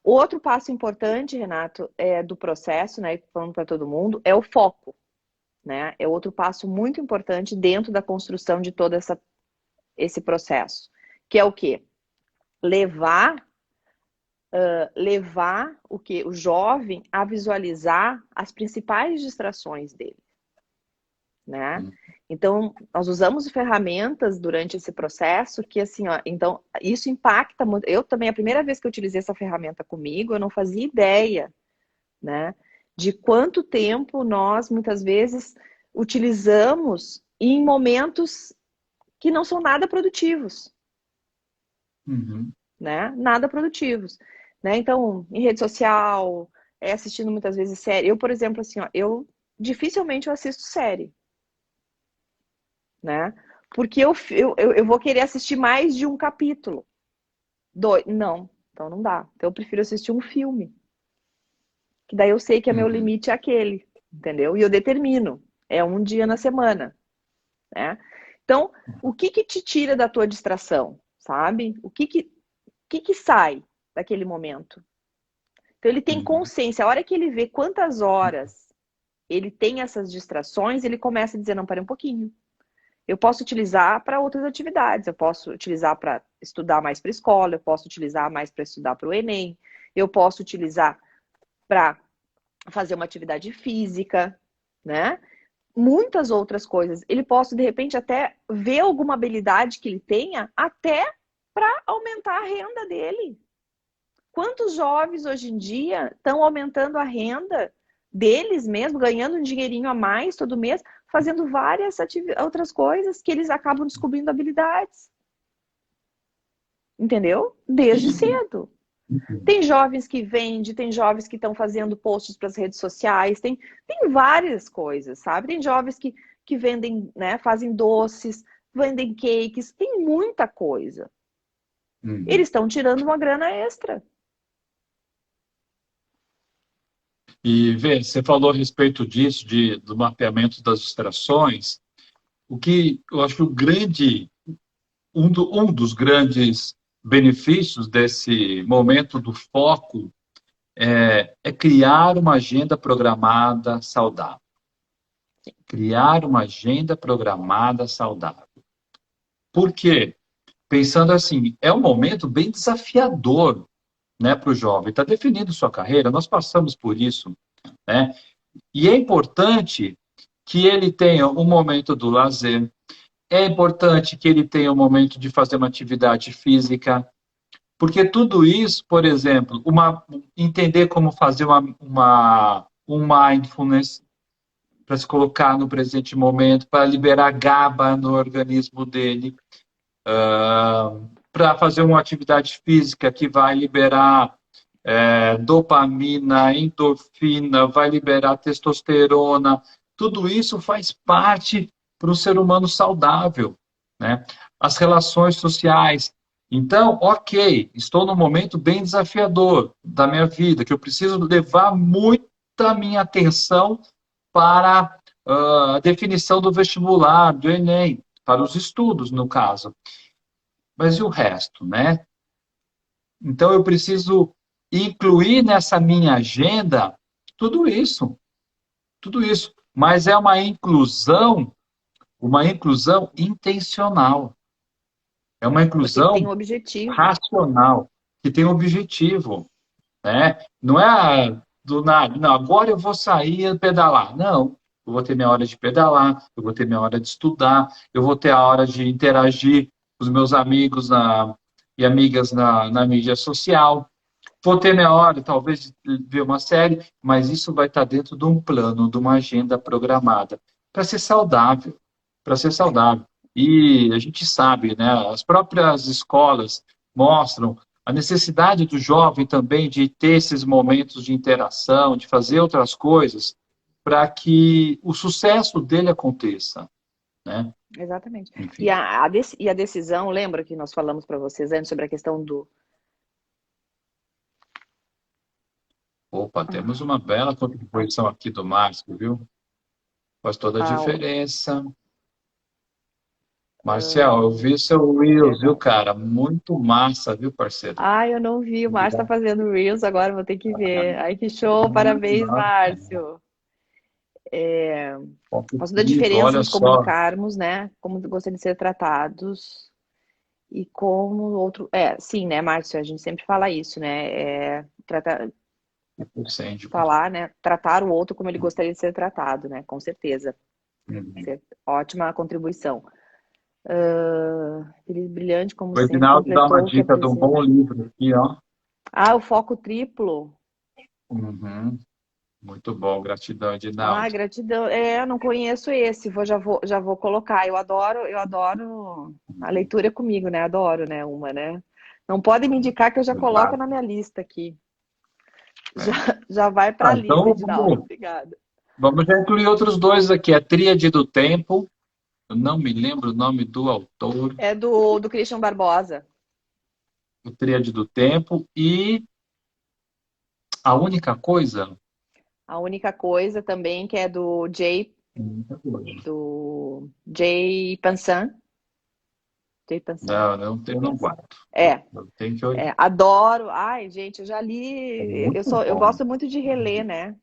Outro passo importante, Renato, do processo, né, falando para todo mundo, é o foco, né? É outro passo muito importante dentro da construção de todo esse processo, que é o quê? Levar o quê? O jovem a visualizar as principais distrações dele. Né? Então, nós usamos ferramentas durante esse processo que, assim, ó, então, isso impacta muito. Eu também, a primeira vez que eu utilizei essa ferramenta comigo, eu não fazia ideia, né, de quanto tempo nós, muitas vezes, utilizamos em momentos que não são nada produtivos. Né? Nada produtivos. Né? Então, em rede social, assistindo muitas vezes série. Eu, por exemplo, assim, ó, eu dificilmente assisto série. Né? Porque eu vou querer assistir mais de um capítulo. Não, então não dá. Então eu prefiro assistir um filme. Que daí eu sei que meu limite é aquele, entendeu? E eu determino. É um dia na semana. Né? Então, o que te tira da tua distração? Sabe? O que sai daquele momento? Então ele tem consciência. A hora que ele vê quantas horas ele tem essas distrações, ele começa a dizer, não, para um pouquinho. Eu posso utilizar para outras atividades, eu posso utilizar para estudar mais para a escola, eu posso utilizar mais para estudar para o Enem, eu posso utilizar para fazer uma atividade física, né? Muitas outras coisas. Ele possa, de repente, até ver alguma habilidade que ele tenha, até para aumentar a renda dele. Quantos jovens hoje em dia estão aumentando a renda deles mesmo, ganhando um dinheirinho a mais todo mês, fazendo várias outras coisas que eles acabam descobrindo habilidades. Entendeu? Desde cedo. Tem jovens que vendem, tem jovens que estão fazendo posts para as redes sociais, tem várias coisas, sabe? Tem jovens que vendem, né, fazem doces, vendem cakes, tem muita coisa. Eles estão tirando uma grana extra. E, Vê, você falou a respeito disso, do mapeamento das distrações. O que eu acho que um dos grandes benefícios desse momento do foco é criar uma agenda programada saudável. Criar uma agenda programada saudável. Por quê? Pensando assim, é um momento bem desafiador, né, para o jovem. Está definindo sua carreira, nós passamos por isso, né? E é importante que ele tenha um momento do lazer, é importante que ele tenha um momento de fazer uma atividade física, porque tudo isso, por exemplo, entender como fazer um mindfulness para se colocar no presente momento, para liberar GABA no organismo dele, para fazer uma atividade física que vai liberar dopamina, endorfina, vai liberar testosterona. Tudo isso faz parte para um ser humano saudável, né? As relações sociais. Então, ok, estou num momento bem desafiador da minha vida, que eu preciso levar muita minha atenção para a definição do vestibular, do Enem, para os estudos, no caso. Mas e o resto, né? Então, eu preciso incluir nessa minha agenda tudo isso. Tudo isso. Mas é uma inclusão intencional. É uma Porque tem inclusão um objetivo. racional, que tem um objetivo, né? Não é do nada, não, agora eu vou sair e pedalar. Não, eu vou ter minha hora de pedalar, eu vou ter minha hora de estudar, eu vou ter a hora de interagir com os meus amigos e amigas na mídia social. Vou ter minha hora, talvez, de ver uma série, mas isso vai estar dentro de um plano, de uma agenda programada, para ser saudável, para ser saudável. E a gente sabe, né, as próprias escolas mostram a necessidade do jovem também de ter esses momentos de interação, de fazer outras coisas, para que o sucesso dele aconteça, né? Exatamente. Enfim. E a decisão, lembra que nós falamos para vocês antes sobre a questão do... Opa, temos uma bela contribuição aqui do Márcio, viu? Faz toda a diferença. Marcial, eu vi seu Reels, viu, cara? Muito massa, viu, parceiro? Eu não vi. O Márcio tá fazendo Reels agora, vou ter que ver. Ai, que show! Parabéns, Márcio! Faz toda a diferença Olha nos só. comunicarmos, né? Como gostaria de ser tratados e como o outro... sim, né, Márcio? A gente sempre fala isso, né? Falar, né? Tratar o outro como ele gostaria de ser tratado, né? Com certeza. Ótima contribuição. Feliz Brilhante, como O sempre, Edinaldo dá uma completou o que dica de um bom livro aqui, ó. o foco triplo. Muito bom, gratidão, Edinaldo. Gratidão. Eu não conheço esse, já vou colocar. Eu adoro a leitura comigo, né? Adoro, né? Né? Não pode me indicar que eu já coloco na minha lista aqui. Já vai para a lista, então, Edinaldo. Obrigada. Vamos já incluir outros dois aqui. A Tríade do Tempo. Eu não me lembro o nome do autor. É do Christian Barbosa. O Tríade do Tempo e A Única Coisa. A Única Coisa também, que é do Jay Pansan. Jay Pansan. Eu não guardo. Eu tenho que olhar. Adoro. Ai, gente, eu já li. Eu gosto muito de reler, né?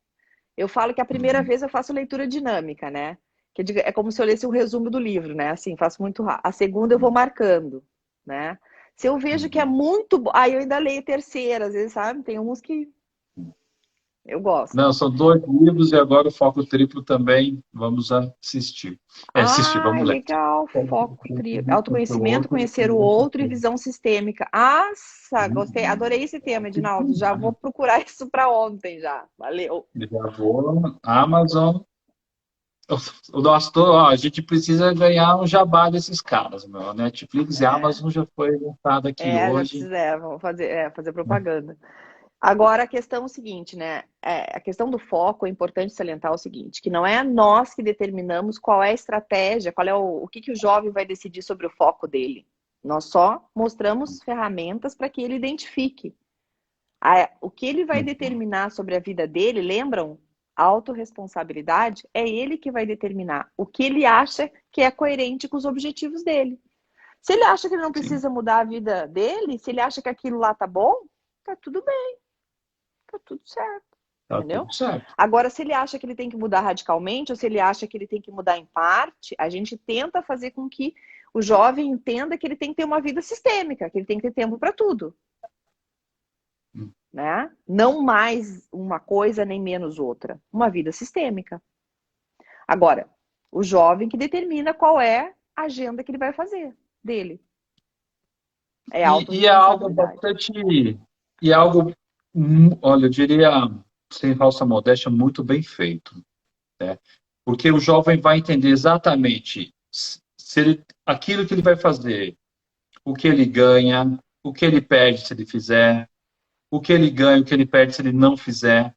Eu falo que a primeira vez eu faço leitura dinâmica, né? Que é como se eu lesse um resumo do livro, né? Assim, faço muito rápido. A segunda eu vou marcando, né? Se eu vejo que é muito bom, aí eu ainda leio terceira, às vezes, sabe? Tem uns que Eu gosto. Não, são 2 livros e agora o Foco Triplo também vamos assistir. Assistir, Ai, vamos ler. legal. Foco, autoconhecimento, conhecer o outro e visão sistêmica. Nossa, gostei, adorei esse tema, Edinaldo. Já vou procurar isso para ontem já. Valeu. Já vou, Amazon. O nosso, ó, a gente precisa ganhar um jabá desses caras, meu. Netflix e Amazon já foi lançado aqui Já hoje. precisa, vamos fazer propaganda. Agora, a questão é o seguinte, né? A questão do foco é importante salientar o seguinte, que não é nós que determinamos qual é a estratégia, qual é o que o jovem vai decidir sobre o foco dele. Nós só mostramos ferramentas para que ele identifique. O que ele vai determinar sobre a vida dele, lembram? Autorresponsabilidade é ele que vai determinar o que ele acha que é coerente com os objetivos dele. Se ele acha que ele não precisa mudar a vida dele, se ele acha que aquilo lá tá bom, tá tudo bem. Tá tudo certo. Tá Entendeu? tudo certo. Agora, se ele acha que ele tem que mudar radicalmente, ou se ele acha que ele tem que mudar em parte, a gente tenta fazer com que o jovem entenda que ele tem que ter uma vida sistêmica, que ele tem que ter tempo para tudo. Né? Não mais uma coisa nem menos outra. Uma vida sistêmica. Agora, o jovem que determina qual é a agenda que ele vai fazer dele. É E é algo autorresponsabilidade. bastante. E é algo, olha, eu diria, sem falsa modéstia, muito bem feito. Né? Porque o jovem vai entender exatamente aquilo que ele vai fazer, o que ele ganha, o que ele perde se ele fizer, o que ele ganha, o que ele perde se ele não fizer.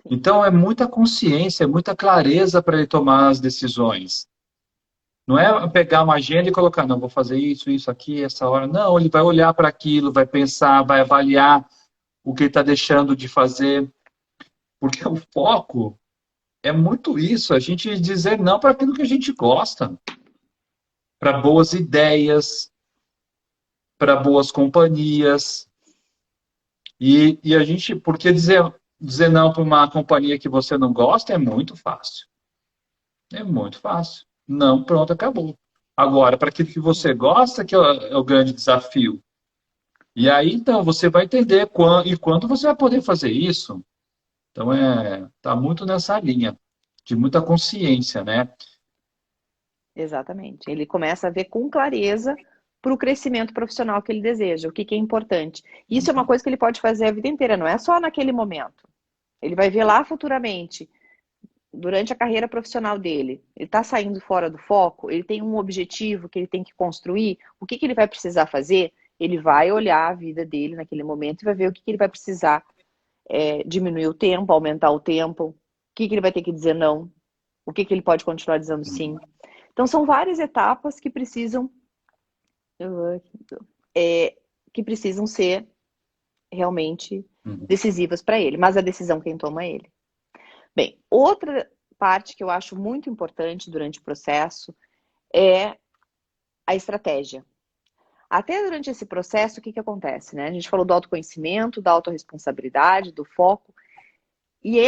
Então, é muita consciência, é muita clareza para ele tomar as decisões. Não é pegar uma agenda e colocar, não, vou fazer isso, isso aqui, essa hora. Não, ele vai olhar para aquilo, vai pensar, vai avaliar o que ele está deixando de fazer. Porque o foco é muito isso, a gente dizer não para aquilo que a gente gosta, para boas ideias, para boas companhias. E a gente, porque dizer não para uma companhia que você não gosta é muito fácil. É muito fácil. Não, pronto, acabou. Agora, para aquilo que você gosta, que é o grande desafio. E aí, então, você vai entender quando você vai poder fazer isso. Então, tá muito nessa linha, de muita consciência, né? Exatamente. Ele começa a ver com clareza para o crescimento profissional que ele deseja, o que é importante. Isso é uma coisa que ele pode fazer a vida inteira, não é só naquele momento. Ele vai ver lá futuramente, durante a carreira profissional dele, ele está saindo fora do foco, ele tem um objetivo que ele tem que construir, o que ele vai precisar fazer? Ele vai olhar a vida dele naquele momento e vai ver o que ele vai precisar diminuir o tempo, aumentar o tempo, o que ele vai ter que dizer não, o que ele pode continuar dizendo sim. Então, são várias etapas que precisam ser realmente decisivas para ele, mas a decisão quem toma é ele. Bem, outra parte que eu acho muito importante durante o processo é a estratégia. Até durante esse processo, o que acontece, né? A gente falou do autoconhecimento, da autorresponsabilidade, do foco, e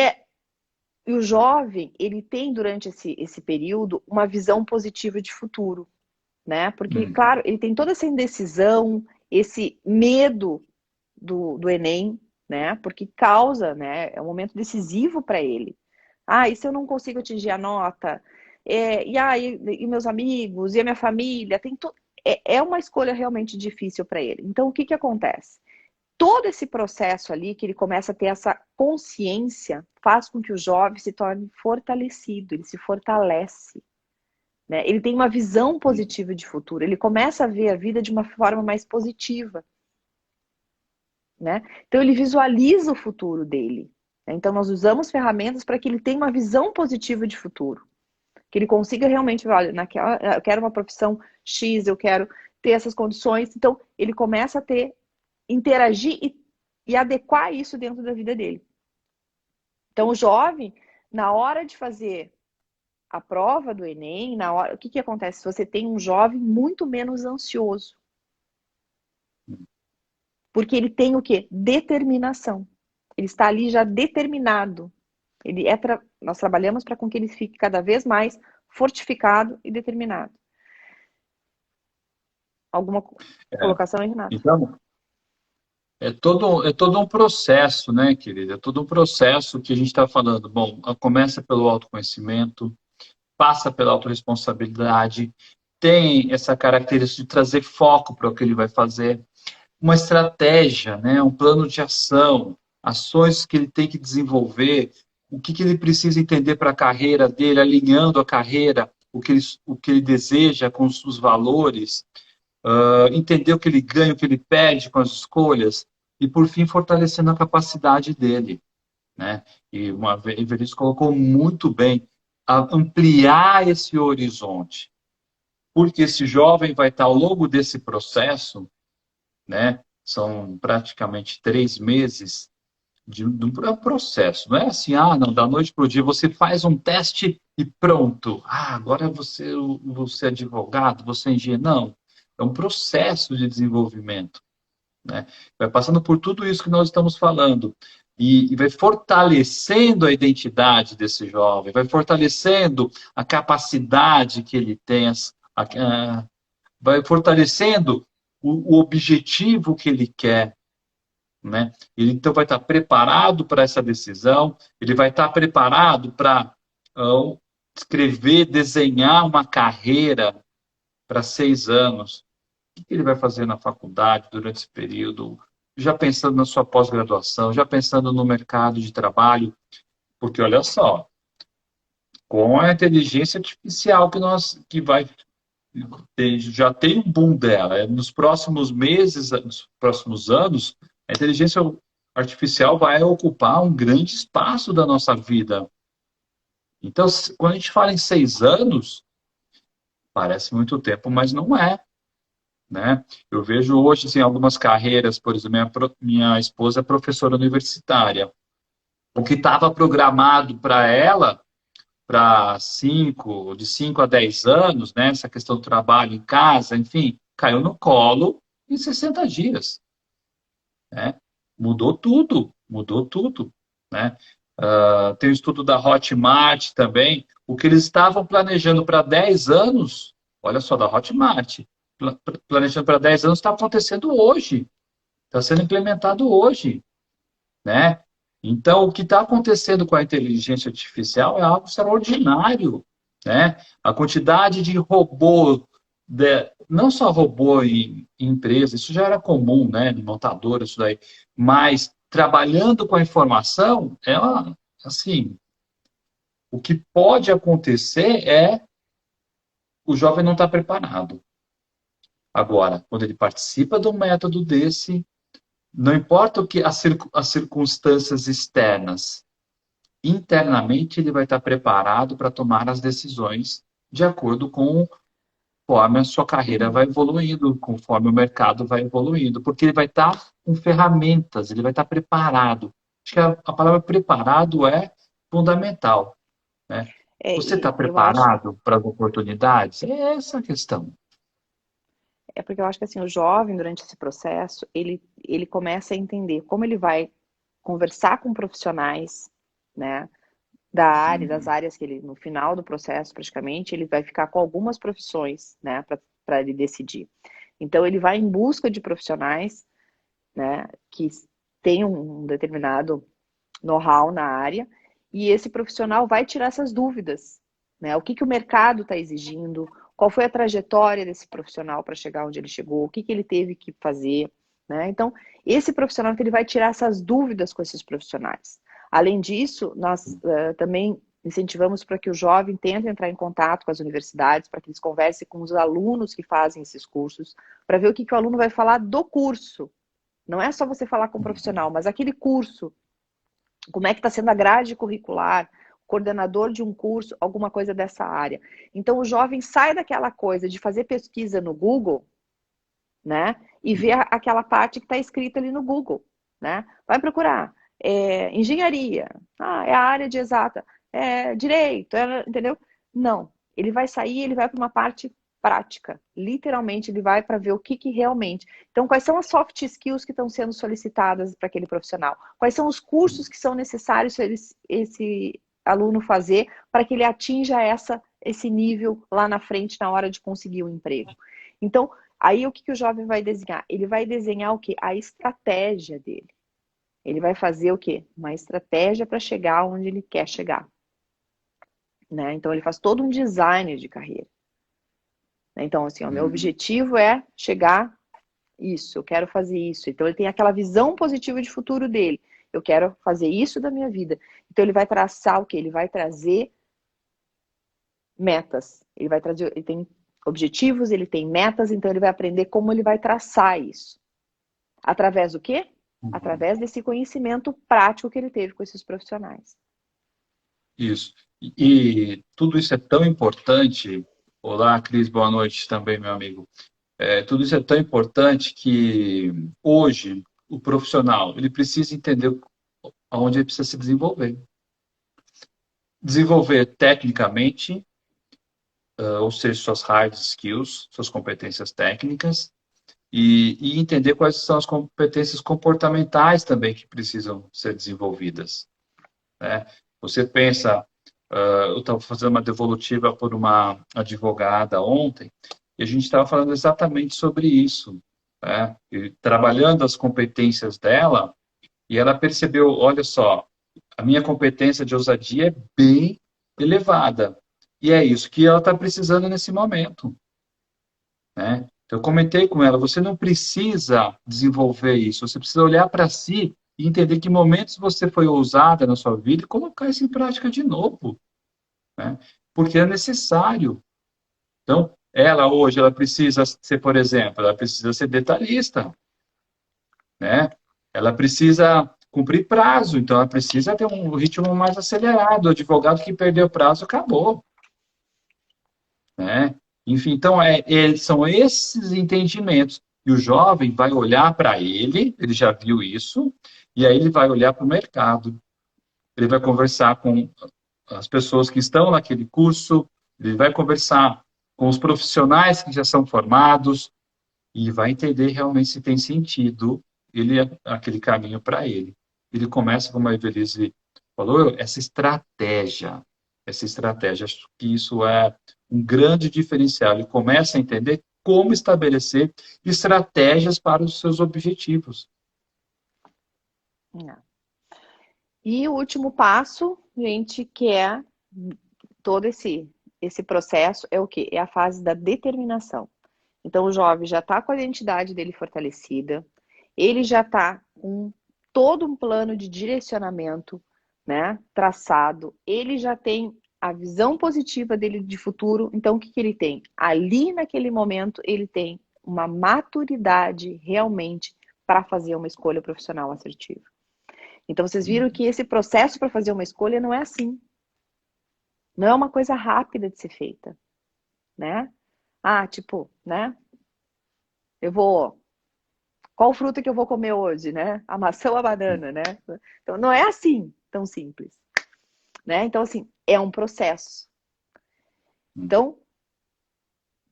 o jovem, ele tem durante esse período uma visão positiva de futuro, né? Porque, claro, ele tem toda essa indecisão, esse medo do Enem, né? Porque causa, né? É um momento decisivo para ele. E se eu não consigo atingir a nota? E meus amigos? E a minha família? É uma escolha realmente difícil para ele. Então, o que acontece? Todo esse processo ali, que ele começa a ter essa consciência, faz com que o jovem se torne fortalecido, ele se fortalece. Né? Ele tem uma visão positiva de futuro, ele começa a ver a vida de uma forma mais positiva. Né? Então, ele visualiza o futuro dele. Então, nós usamos ferramentas para que ele tenha uma visão positiva de futuro. Que ele consiga realmente, olha, eu quero uma profissão X, eu quero ter essas condições. Então, ele começa a interagir e adequar isso dentro da vida dele. Então, o jovem, na hora de fazer a prova do Enem, o que acontece? Você tem um jovem muito menos ansioso. Porque ele tem o quê? Determinação. Ele está ali já determinado. Nós trabalhamos para que ele fique cada vez mais fortificado e determinado. Alguma colocação aí, Renato? Então, É todo um processo, né, querida? É todo um processo que a gente está falando. Bom, começa pelo autoconhecimento, passa pela autorresponsabilidade, tem essa característica de trazer foco para o que ele vai fazer, uma estratégia, né, um plano de ação, ações que ele tem que desenvolver, o que ele precisa entender para a carreira dele, alinhando a carreira, o que ele deseja com os valores, entender o que ele ganha, o que ele perde com as escolhas, e, por fim, fortalecendo a capacidade dele. Né? E uma vez, Everest colocou muito bem, ampliar esse horizonte, porque esse jovem vai estar ao longo desse processo, né? São praticamente 3 meses de um processo. Não é assim, não, da noite para o dia você faz um teste e pronto. Agora você é advogado, você é engenheiro. Não, é um processo de desenvolvimento. Né? Vai passando por tudo isso que nós estamos falando. E vai fortalecendo a identidade desse jovem, vai fortalecendo a capacidade que ele tem, vai fortalecendo o objetivo que ele quer. Né? Ele então vai estar preparado para essa decisão, ele vai estar preparado para escrever, desenhar uma carreira para 6 anos. O que ele vai fazer na faculdade durante esse período? Já pensando na sua pós-graduação, já pensando no mercado de trabalho, porque olha só, com a inteligência artificial que vai já tem um boom dela. Nos próximos meses, nos próximos anos, a inteligência artificial vai ocupar um grande espaço da nossa vida. Então, quando a gente fala em 6 anos, parece muito tempo, mas não é. Né? Eu vejo hoje assim, algumas carreiras, por exemplo, minha esposa é professora universitária. O que estava programado para ela, de 5 a 10 anos, né? Essa questão do trabalho em casa, enfim, caiu no colo em 60 dias. Né? Mudou tudo. Né? Tem o estudo da Hotmart também. O que eles estavam planejando para 10 anos, olha só, da Hotmart, planejando para 10 anos, está acontecendo hoje. Está sendo implementado hoje. Né? Então, o que está acontecendo com a inteligência artificial é algo extraordinário. Né? A quantidade de robô, não só robô em empresas, isso já era comum, né? Em montadoras, isso daí, mas trabalhando com a informação, assim, o que pode acontecer é o jovem não estar preparado. Agora, quando ele participa de um método desse, não importa o que as circunstâncias externas, internamente ele vai estar preparado para tomar as decisões de acordo com conforme a sua carreira vai evoluindo, conforme o mercado vai evoluindo, porque ele vai estar com ferramentas, ele vai estar preparado. Acho que a palavra preparado é fundamental. Né? Você está Eu acho, preparado para as oportunidades? É essa a questão. porque eu acho que assim, o jovem, durante esse processo, ele começa a entender como ele vai conversar com profissionais, né, das áreas que ele, no final do processo, praticamente, ele vai ficar com algumas profissões, né, para ele decidir. Então, ele vai em busca de profissionais, né, que tenham um determinado know-how na área, e esse profissional vai tirar essas dúvidas, né? O que o mercado está exigindo, qual foi a trajetória desse profissional para chegar onde ele chegou, o que ele teve que fazer, né? Então, esse profissional ele vai tirar essas dúvidas com esses profissionais. Além disso, nós também incentivamos para que o jovem tente entrar em contato com as universidades, para que eles conversem com os alunos que fazem esses cursos, para ver o que o aluno vai falar do curso. Não é só você falar com o profissional, mas aquele curso, como é que está sendo a grade curricular, coordenador de um curso, alguma coisa dessa área. Então, o jovem sai daquela coisa de fazer pesquisa no Google, né? E ver aquela parte que está escrita ali no Google, né? Vai procurar engenharia, é a área de exata, direito, entendeu? Não, ele vai sair, ele vai para uma parte prática, literalmente ele vai para ver o que realmente. Então, quais são as soft skills que estão sendo solicitadas para aquele profissional? Quais são os cursos que são necessários esse aluno fazer para que ele atinja esse nível lá na frente na hora de conseguir o emprego? Então, Aí o que que o jovem vai desenhar? Ele vai desenhar o quê? A estratégia dele. Ele vai fazer o quê? Uma estratégia para chegar onde ele quer chegar. Né? Então ele faz todo um design de carreira. Então, assim, o meu objetivo é chegar isso, eu quero fazer isso. Então ele tem aquela visão positiva de futuro dele. Eu quero fazer isso da minha vida. Então ele vai traçar o quê? Ele vai trazer metas. Ele tem objetivos, ele tem metas, então ele vai aprender como ele vai traçar isso. Através do quê? Através desse conhecimento prático que ele teve com esses profissionais. Isso. E tudo isso é tão importante. Olá, Cris, boa noite também, meu amigo. Tudo isso é tão importante que hoje o profissional ele precisa entender aonde ele precisa se desenvolver. Desenvolver tecnicamente, ou seja, suas hard skills, suas competências técnicas, e entender quais são as competências comportamentais também que precisam ser desenvolvidas. Né? Você pensa, eu estava fazendo uma devolutiva por uma advogada ontem, e a gente estava falando exatamente sobre isso, né? E trabalhando as competências dela, e ela percebeu, olha só, a minha competência de ousadia é bem elevada, e é isso que ela está precisando nesse momento, né? Então, eu comentei com ela, você não precisa desenvolver isso, você precisa olhar para si e entender que momentos você foi ousada na sua vida e colocar isso em prática de novo, né? Porque é necessário. Então, ela hoje, ela precisa ser, por exemplo, ela precisa ser detalhista, né? Ela precisa cumprir prazo, então ela precisa ter um ritmo mais acelerado. O advogado que perdeu o prazo, acabou, né? Enfim, então, são esses entendimentos. E o jovem vai olhar para ele já viu isso, e aí ele vai olhar para o mercado. Ele vai conversar com as pessoas que estão naquele curso, ele vai conversar com os profissionais que já são formados e vai entender realmente se tem sentido aquele caminho para ele. Ele começa, como a Evelise falou, essa estratégia, acho que isso é um grande diferencial. Ele começa a entender como estabelecer estratégias para os seus objetivos. E o último passo, gente, que é todo esse processo, é o quê? É a fase da determinação. Então, o jovem já está com a identidade dele fortalecida, ele já está com todo um plano de direcionamento, né, traçado, ele já tem a visão positiva dele de futuro. Então, o que ele tem? Ali, naquele momento, ele tem uma maturidade realmente para fazer uma escolha profissional assertiva. Então, vocês viram que esse processo para fazer uma escolha não é assim. Não é uma coisa rápida de ser feita, né? Tipo, né? Qual fruta que eu vou comer hoje, né? A maçã ou a banana, né? Então, não é assim tão simples, né? Então, assim, é um processo. Então,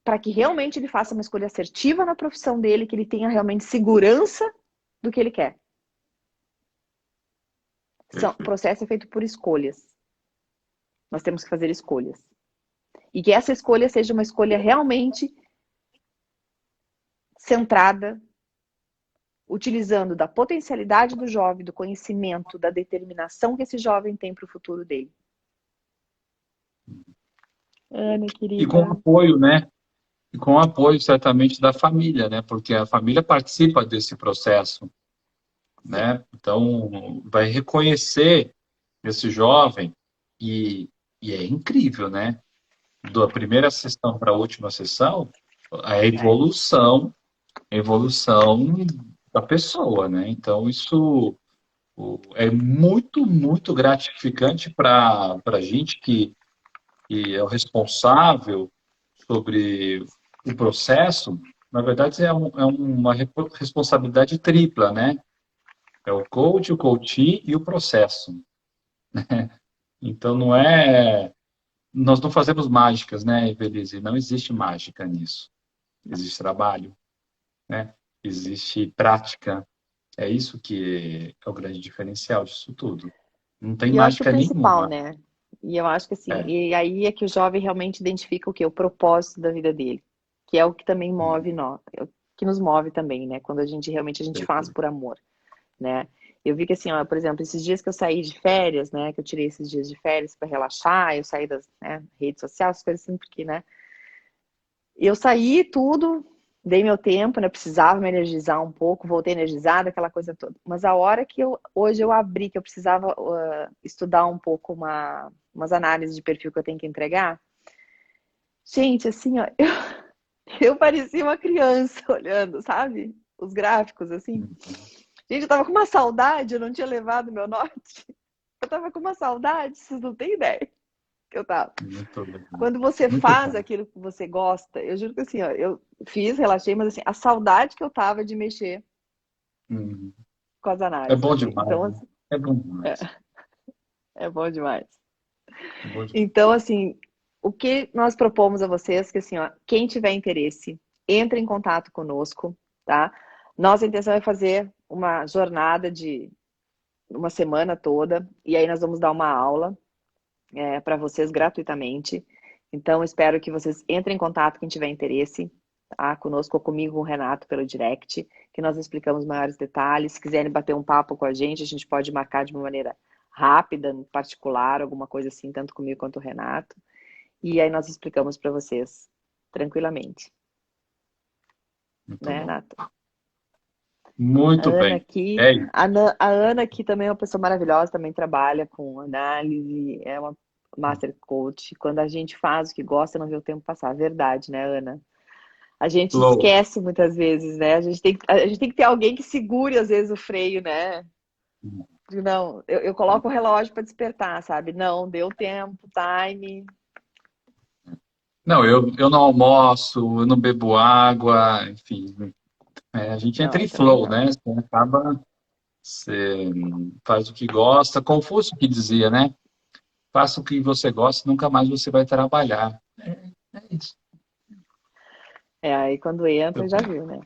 para que realmente ele faça uma escolha assertiva na profissão dele, que ele tenha realmente segurança do que ele quer. O processo é feito por escolhas. Nós temos que fazer escolhas. E que essa escolha seja uma escolha realmente centrada, utilizando da potencialidade do jovem, do conhecimento, da determinação que esse jovem tem para o futuro dele. Ana, querida. E com apoio, né? E com apoio, certamente, da família, né? Porque a família participa desse processo, né? Então, vai reconhecer esse jovem e é incrível, né? Da primeira sessão para a última sessão, a evolução da pessoa, né? Então, isso é muito, muito gratificante para a gente que é o responsável sobre o processo. Na verdade, é uma responsabilidade tripla, né? É o coach, o coachee e o processo. Então, não é... Nós não fazemos mágicas, né, Evelise? Não existe mágica nisso. Existe trabalho, né? Existe prática. É isso que é o grande diferencial disso tudo. Não tem E eu acho que o mágica principal, nenhuma. né? E eu acho que assim, e aí é que o jovem realmente identifica o quê? O propósito da vida dele. que é o que também move nós, que nos move também, né? Quando a gente realmente faz por amor, né? Eu vi que assim, ó, por exemplo, esses dias que eu saí de férias, né? Que eu tirei esses dias de férias para relaxar, eu saí das, né, redes sociais, essas coisas assim, porque, né? Eu saí tudo, dei meu tempo, né? Precisava me energizar um pouco, voltei energizada, aquela coisa toda. Mas a hora que hoje eu abri, que eu precisava estudar um pouco umas análises de perfil que eu tenho que entregar, gente, assim, ó, eu parecia uma criança olhando, sabe? Os gráficos, assim. Gente, eu tava com uma saudade, eu não tinha levado meu norte. Eu tava com uma saudade, vocês não têm ideia que eu tava. Muito legal. Quando você Muito faz bom. aquilo que você gosta, eu juro que assim, ó, eu fiz, relaxei, mas assim, a saudade que eu tava de mexer Hum. com as É análises, bom assim. demais, Então, né? assim, É bom é, demais. é bom demais. É bom demais. Então, assim, o que nós propomos a vocês, que assim, ó, quem tiver interesse, entre em contato conosco, tá? Nossa intenção é fazer uma jornada de uma semana toda, e aí nós vamos dar uma aula para vocês gratuitamente. Então, espero que vocês entrem em contato, quem tiver interesse, tá? Conosco ou comigo, com o Renato, pelo direct, que nós explicamos maiores detalhes. Se quiserem bater um papo com a gente pode marcar de uma maneira rápida, no particular, alguma coisa assim, tanto comigo quanto o Renato. E aí nós explicamos para vocês tranquilamente, Muito né, bom. Renato? A Muito Ana bem. aqui, É isso. a Ana aqui também é uma pessoa maravilhosa, também trabalha com análise, é uma Master Coach. Quando a gente faz o que gosta, não vê o tempo passar. Verdade, né, Ana? A gente Flor. esquece muitas vezes, né? A gente tem que ter alguém que segure, às vezes, o freio, né? Não, eu coloco o relógio para despertar, sabe? Não, deu tempo, time. Não, eu não almoço, eu não bebo água, enfim. A gente Não, entra em eu também flow, não. né? Você faz o que gosta. Confúcio que dizia, né? Faça o que você gosta, nunca mais você vai trabalhar. É isso. É, aí quando entra, Muito já bem. viu, né?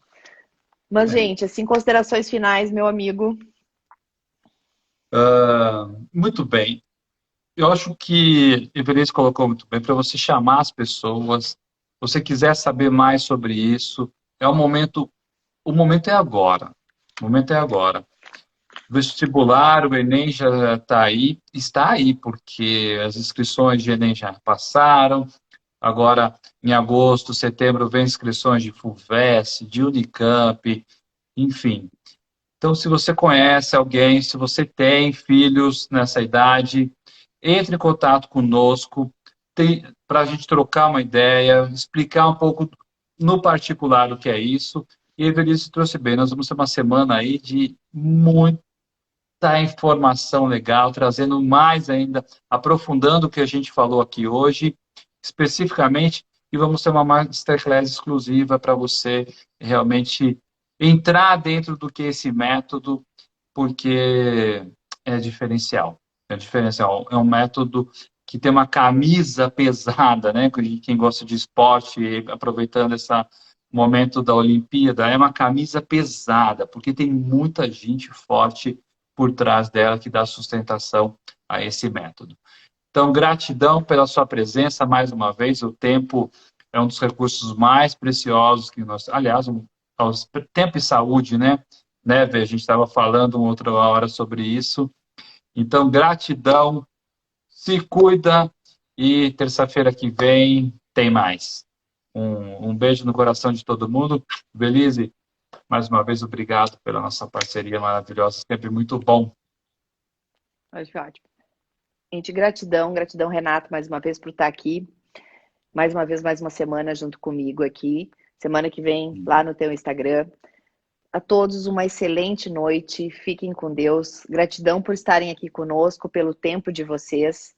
Mas, É gente, isso. assim, considerações finais, meu amigo. Muito bem. Eu acho que Evelise colocou muito bem para você chamar as pessoas. Se você quiser saber mais sobre isso, é o momento é agora. O momento é agora. O vestibular, o Enem já está aí, porque as inscrições de Enem já passaram. Agora, em agosto, setembro, vem inscrições de FUVEST, de Unicamp, enfim. Então, se você conhece alguém, se você tem filhos nessa idade, entre em contato conosco para a gente trocar uma ideia, explicar um pouco no particular o que é isso. E a Evelise trouxe bem, nós vamos ter uma semana aí de muita informação legal, trazendo mais ainda, aprofundando o que a gente falou aqui hoje, especificamente, e vamos ter uma masterclass exclusiva para você realmente entrar dentro do que é esse método, porque é diferencial. É diferencial. É um método que tem uma camisa pesada, né? Quem gosta de esporte, aproveitando esse momento da Olimpíada, é uma camisa pesada, porque tem muita gente forte por trás dela que dá sustentação a esse método. Então, gratidão pela sua presença mais uma vez. O tempo é um dos recursos mais preciosos que nós, aliás, tempo e saúde, né, Vê? A gente estava falando uma outra hora sobre isso. Então, gratidão, se cuida e terça-feira que vem tem mais. Um beijo no coração de todo mundo. Belize, mais uma vez, obrigado pela nossa parceria maravilhosa, sempre muito bom. Acho ótimo. Gente, gratidão, gratidão, Renato, mais uma vez por estar aqui. Mais uma vez, mais uma semana junto comigo aqui. Semana que vem, lá no teu Instagram. A todos uma excelente noite. Fiquem com Deus. Gratidão por estarem aqui conosco, pelo tempo de vocês.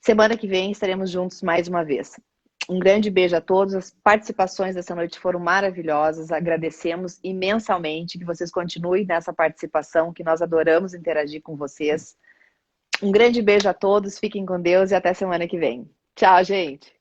Semana que vem estaremos juntos mais uma vez. Um grande beijo a todos. As participações dessa noite foram maravilhosas. Agradecemos imensamente que vocês continuem nessa participação, que nós adoramos interagir com vocês. Um grande beijo a todos. Fiquem com Deus e até semana que vem. Tchau, gente.